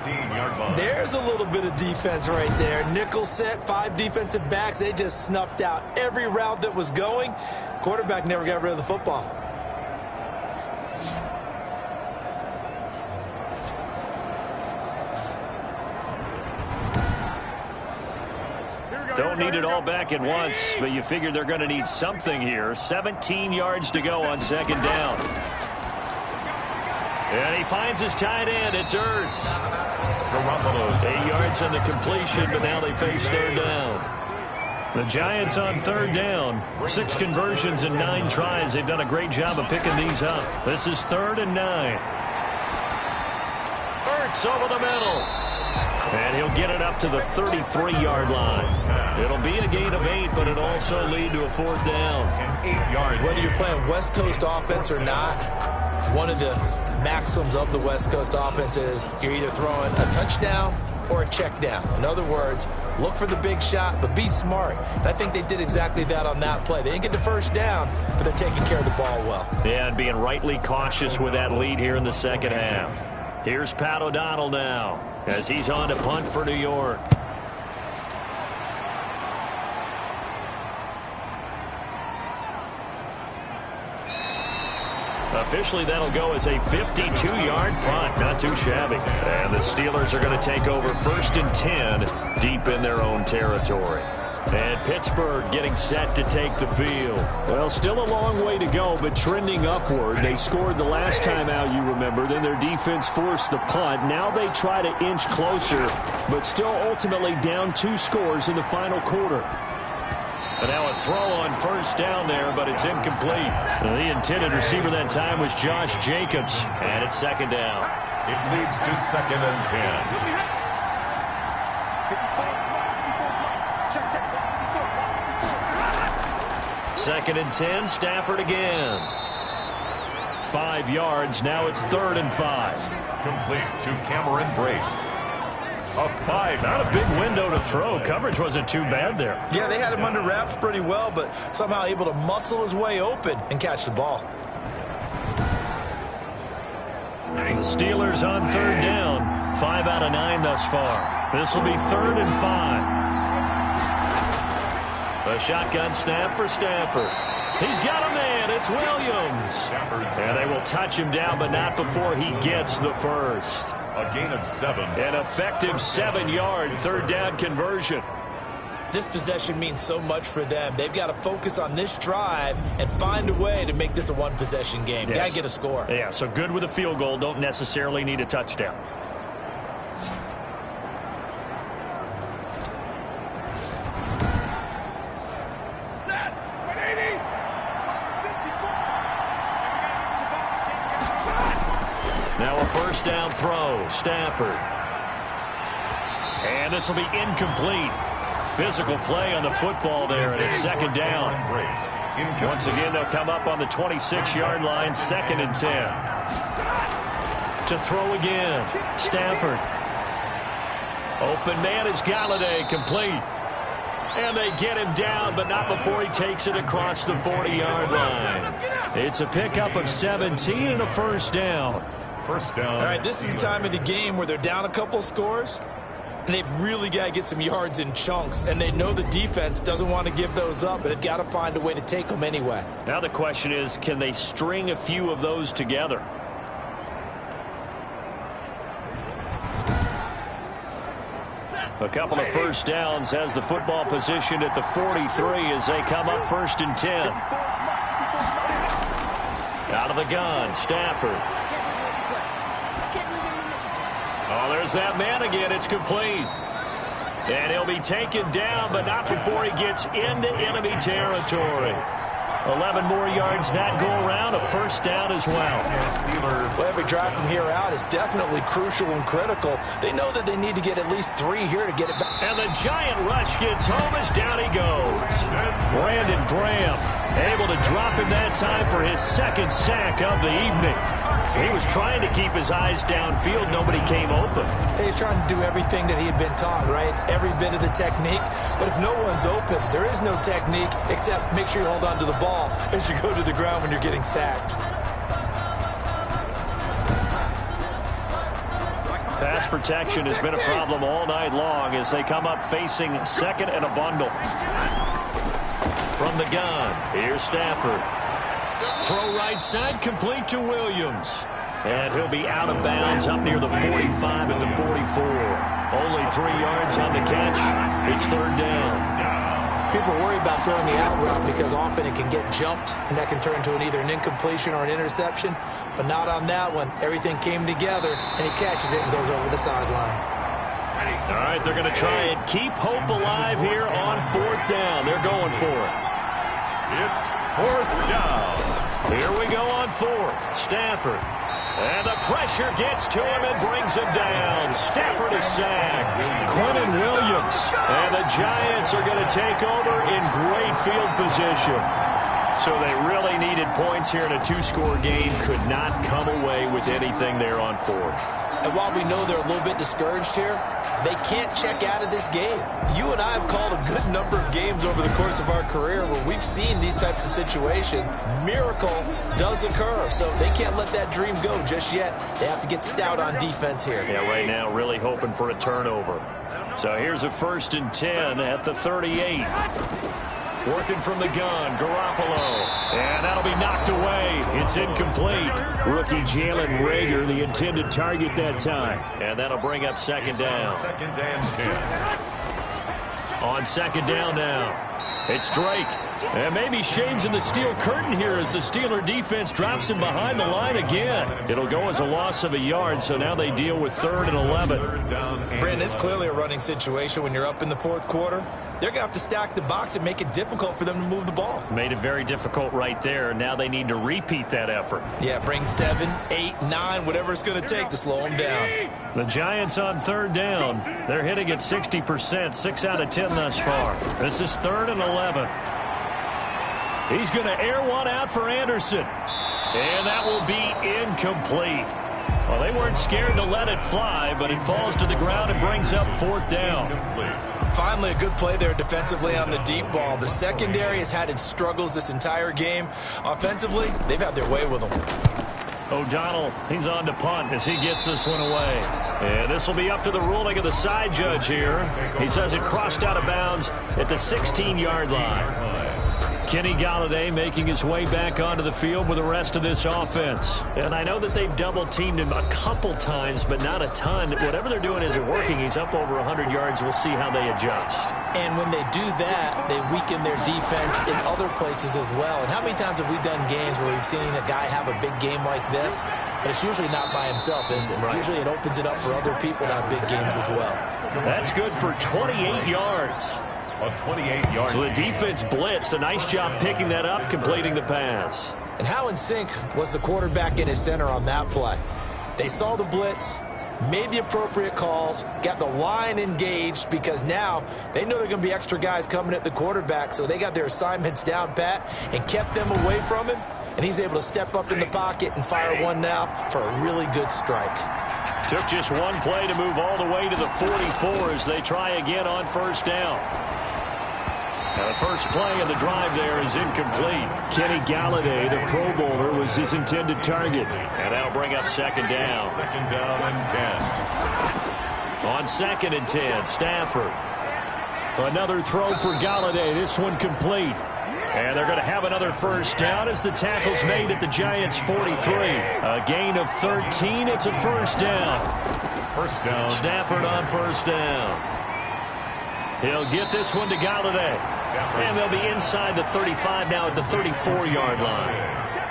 There's a little bit of defense right there. Nickel set, 5 defensive backs. They just snuffed out every route that was going. Quarterback never got rid of the football.
Don't need it all back at once, but you figure they're going to need something here. 17 yards to go on 2nd down. And he finds his tight end. It's Ertz.
Garoppolo.
8 yards on the completion, but now they face third down. The Giants on third down. 6 conversions and 9 tries. They've done a great job of picking these up. This is 3rd and 9. Ertz over the middle. And he'll get it up to the 33-yard line. It'll be a gain of 8, but it'll also lead to a 4th down.
And 8 yards.
Whether you're playing West Coast offense or not, one of the maxims of the West Coast offense is you're either throwing a touchdown or a check down. In other words, look for the big shot, but be smart. And I think they did exactly that on that play. They didn't get the first down, but they're taking care of the ball well.
Yeah, and being rightly cautious with that lead here in the second half. Here's Pat O'Donnell now as he's on to punt for New York. Officially, that'll go as a 52-yard punt. Not too shabby. And the Steelers are going to take over 1st and 10 deep in their own territory. And Pittsburgh getting set to take the field.
Well, still a long way to go, but trending upward. They scored the last time out, you remember. Then their defense forced the punt. Now they try to inch closer, but still ultimately down 2 scores in the final quarter.
And now a throw on 1st down there, but it's incomplete. The intended receiver that time was Josh Jacobs. And it's 2nd down.
It leads to 2nd and 10.
2nd and 10, Stafford again. 5 yards, now it's 3rd and 5.
Complete to Cameron Brate. A 5.
Not a big window to throw. Coverage wasn't too bad there.
Yeah, they had him under wraps pretty well, but somehow able to muscle his way open and catch the ball.
The Steelers on 3rd down. 5 out of 9 thus far. This will be 3rd and 5. A shotgun snap for Stafford. He's got a man. It's Williams. And they will touch him down, but not before he gets the first.
A gain of 7.
An effective 7-yard 3rd down conversion.
This possession means so much for them. They've got to focus on this drive and find a way to make this a one-possession game.
Yes.
Got to get a score.
Yeah, so good with a field goal. Don't necessarily need a touchdown. Now a 1st down throw, Stafford. And this will be incomplete. Physical play on the football there, and it's 2nd down. Once again, they'll come up on the 26-yard line, 2nd and 10. To throw again, Stafford. Open man is Galladay, complete. And they get him down, but not before he takes it across the 40-yard line. It's a pickup of 17 and a 1st down.
1st down.
All right, this is the time of the game where they're down a couple scores, and they've really got to get some yards in chunks, and they know the defense doesn't want to give those up, but they've got to find a way to take them anyway.
Now the question is, can they string a few of those together? A couple of 1st downs has the football positioned at the 43 as they come up 1st and 10. Out of the gun, Stafford. Oh, there's that man again. It's complete. And he'll be taken down, but not before he gets into enemy territory. 11 more yards that go around, a 1st down as well.
Well, every drive from here out is definitely crucial and critical. They know that they need to get at least 3 here to get it back.
And the giant rush gets home as down he goes. Brandon Graham able to drop him that time for his 2nd sack of the evening. He was trying to keep his eyes downfield. Nobody came open.
He's trying to do everything that he had been taught, right? Every bit of the technique. But if no one's open, there is no technique except make sure you hold on to the ball as you go to the ground when you're getting sacked.
Pass protection has been a problem all night long as they come up facing 2nd and a bundle. From the gun, here's Stafford. Throw right side, complete to Williams. And he'll be out of bounds up near the 45 at the 44. Only 3 yards on the catch. It's 3rd down.
People worry about throwing the out route because often it can get jumped, and that can turn into either an incompletion or an interception. But not on that one. Everything came together, and he catches it and goes over the sideline.
All right, they're going to try and keep hope alive here on 4th down. They're going for it.
It's 4th down.
Here we go on 4th. Stafford. And the pressure gets to him and brings him down. Stafford is sacked. Quentin Williams. And the Giants are going to take over in great field position. So they really needed points here in a 2-score game. Could not come away with anything there on 4th.
And while we know they're a little bit discouraged here, they can't check out of this game. You and I have called a good number of games over the course of our career where we've seen these types of situations. Miracle does occur, so they can't let that dream go just yet. They have to get stout on defense here.
Yeah, right now really hoping for a turnover. So here's a 1st and 10 at the 38. Working from the gun, Garoppolo. And that'll be knocked away. It's incomplete. Rookie Jalen Reagor, the intended target that time. And that'll bring up 2nd down.
2nd and 10.
On 2nd down now. It's Drake. And maybe shades in the steel curtain here as the Steeler defense drops him behind the line again. It'll go as a loss of a yard, so now they deal with 3rd and 11.
Brandon, it's clearly a running situation when you're up in the 4th quarter. They're going to have to stack the box and make it difficult for them to move the ball.
Made it very difficult right there. Now they need to repeat that effort.
Yeah, bring 7, 8, 9, whatever it's going to take to slow them down.
The Giants on 3rd down. They're hitting at 60%, 6 out of 10 thus far. This is 3rd and 11. He's going to air one out for Anderson. And that will be incomplete. Well, they weren't scared to let it fly, but it falls to the ground and brings up 4th down.
Finally, a good play there defensively on the deep ball. The secondary has had its struggles this entire game. Offensively, they've had their way with them.
O'Donnell, he's on to punt as he gets this one away. And this will be up to the ruling of the side judge here. He says it crossed out of bounds at the 16-yard line. Kenny Galladay making his way back onto the field with the rest of this offense. And I know that they've double-teamed him a couple times, but not a ton. Whatever they're doing isn't working. He's up over 100 yards. We'll see how they adjust.
And when they do that, they weaken their defense in other places as well. And how many times have we done games where we've seen a guy have a big game like this? But it's usually not by himself, is it? Right. Usually it opens it up for other people to have big games as well.
That's good for 28 yards.
A 28-yard.
So the defense blitzed. A nice job picking that up, completing the pass.
And how in sync was the quarterback in his center on that play? They saw the blitz, made the appropriate calls, got the line engaged because now they know there are going to be extra guys coming at the quarterback, so they got their assignments down pat and kept them away from him, and he's able to step up in the pocket and fire one now for a really good strike.
Took just one play to move all the way to the 44 as they try again on 1st down. Now the first play of the drive there is incomplete. Kenny Galladay, the Pro Bowler, was his intended target. And that'll bring up 2nd down.
2nd down and 10.
On 2nd and 10, Stafford. Another throw for Galladay. This one complete. And they're going to have another 1st down as the tackle's made at the Giants' 43. A gain of 13. It's a 1st down.
1st down.
Stafford on 1st down. He'll get this one to Galladay. And they'll be inside the 35 now at the 34-yard line.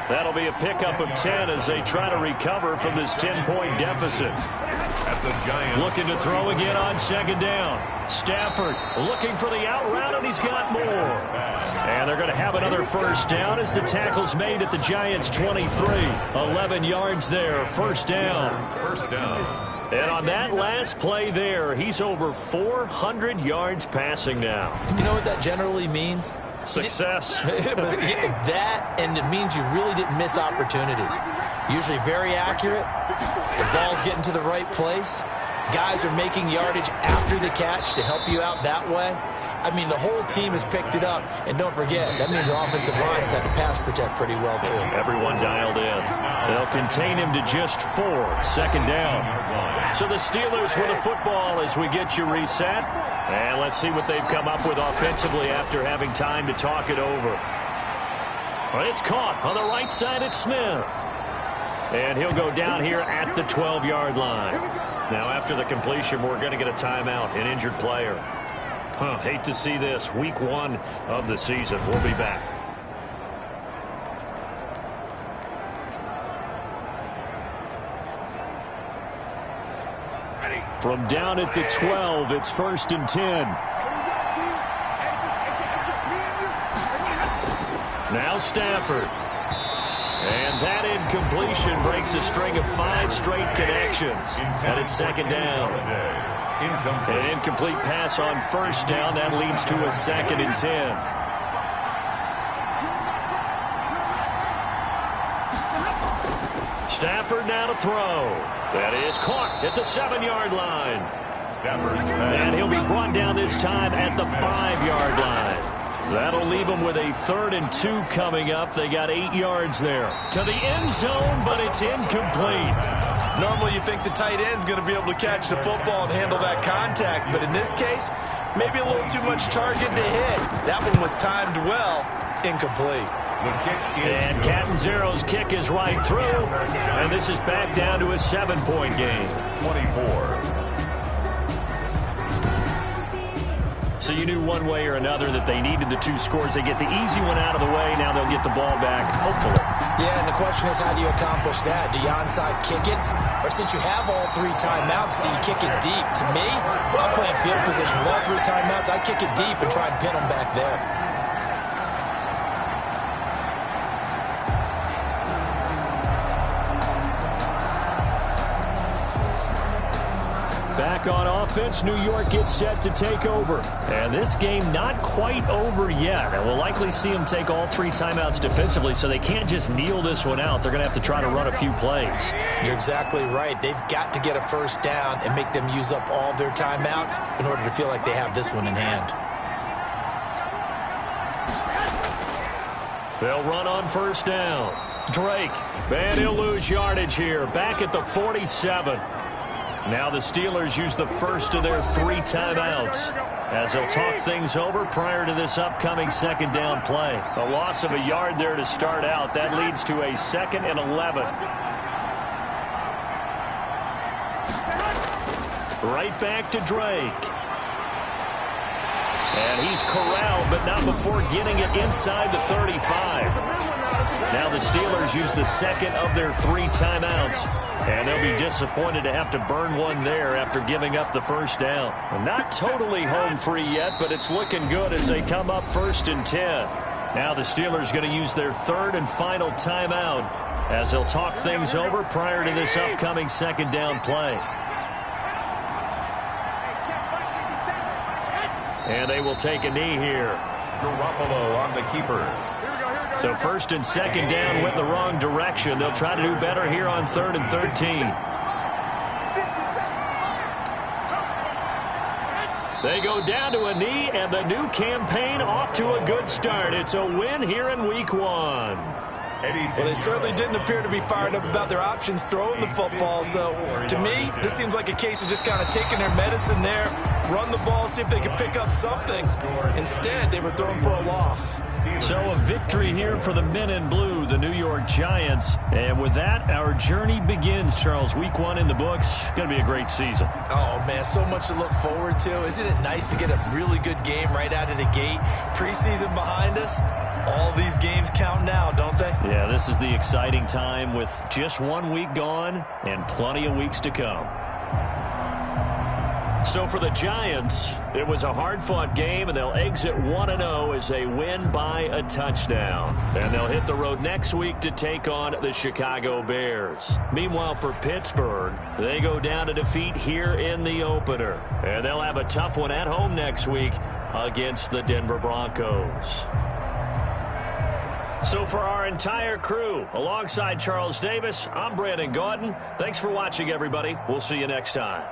That'll be a pickup of 10 as they try to recover from this 10-point deficit.
At the Giants.
Looking to throw again on 2nd down. Stafford looking for the out route, and he's got more. And they're going to have another 1st down as the tackle's made at the Giants' 23. 11 yards there, 1st down.
1st down.
And on that last play there, he's over 400 yards passing now.
You know what that generally means?
Success.
That, and it means you really didn't miss opportunities. Usually very accurate. The ball's getting to the right place. Guys are making yardage after the catch to help you out that way. I mean, the whole team has picked it up. And don't forget, that means the offensive line has had to pass protect pretty well, too.
Everyone dialed in. They'll contain him to just 4. 2nd down. So the Steelers with the football as we get you reset. And let's see what they've come up with offensively after having time to talk it over. Well, it's caught on the right side at Smith. And he'll go down here at the 12-yard line. Now, after the completion, we're going to get a timeout, an injured player. Hate to see this. Week 1 of the season. We'll be back. From down at the 12, it's 1st and 10. Now Stafford. And that incompletion breaks a string of 5 straight connections. And it's 2nd down. An incomplete pass on 1st down. That leads to a 2nd and 10. Stafford now to throw. That is caught at the 7-yard line. And he'll be brought down this time at the 5-yard line. That'll leave them with a 3rd and 2 coming up. They got 8 yards there. To the end zone, but it's incomplete.
Normally you think the tight end's going to be able to catch the football and handle that contact, but in this case, maybe a little too much target to hit. That one was timed well, incomplete.
And Catanzaro's kick is right through, and this is back down to a 7-point game.
24.
So you knew one way or another that they needed the 2 scores. They get the easy one out of the way. Now they'll get the ball back, hopefully.
Yeah, and the question is, how do you accomplish that? Do you onside kick it? Or since you have all 3 timeouts, do you kick it deep? To me, when I'm playing field position with all 3 timeouts, I kick it deep and try and pin them back there.
Back on offense, New York gets set to take over. And this game not quite over yet. And we'll likely see them take all 3 timeouts defensively, so they can't just kneel this one out. They're going to have to try to run a few plays.
You're exactly right. They've got to get a 1st down and make them use up all their timeouts in order to feel like they have this one in hand.
They'll run on 1st down. Drake, and he'll lose yardage here. Back at the 47. Now the Steelers use the first of their 3 timeouts as they'll talk things over prior to this upcoming 2nd down play. A loss of a yard there to start out. That leads to a 2nd and 11. Right back to Drake. And he's corralled, but not before getting it inside the 35. Now the Steelers use the 2nd of their 3 timeouts. And they'll be disappointed to have to burn one there after giving up the 1st down. Well, not totally home free yet, but it's looking good as they come up 1st and 10. Now the Steelers going to use their 3rd and final timeout as they'll talk things over prior to this upcoming 2nd down play. And they will take a knee here.
Garoppolo on the keeper.
So 1st and 2nd down went the wrong direction. They'll try to do better here on 3rd and 13. They go down to a knee, and the new campaign off to a good start. It's a win here in Week 1.
Well, they certainly didn't appear to be fired up about their options throwing the football. So, to me, this seems like a case of just kind of taking their medicine there, run the ball, see if they can pick up something. Instead, they were throwing for a loss.
So a victory here for the men in blue, the New York Giants. And with that, our journey begins, Charles. Week 1 in the books. Going to be a great season.
Oh, man, so much to look forward to. Isn't it nice to get a really good game right out of the gate? Preseason behind us. All these games count now, don't they?
Yeah, this is the exciting time with just 1 week gone and plenty of weeks to come. So for the Giants, it was a hard-fought game, and they'll exit 1-0 as they win by a touchdown. And they'll hit the road next week to take on the Chicago Bears. Meanwhile, for Pittsburgh, they go down to defeat here in the opener. And they'll have a tough one at home next week against the Denver Broncos. So for our entire crew, alongside Charles Davis, I'm Brandon Gaudin. Thanks for watching, everybody. We'll see you next time.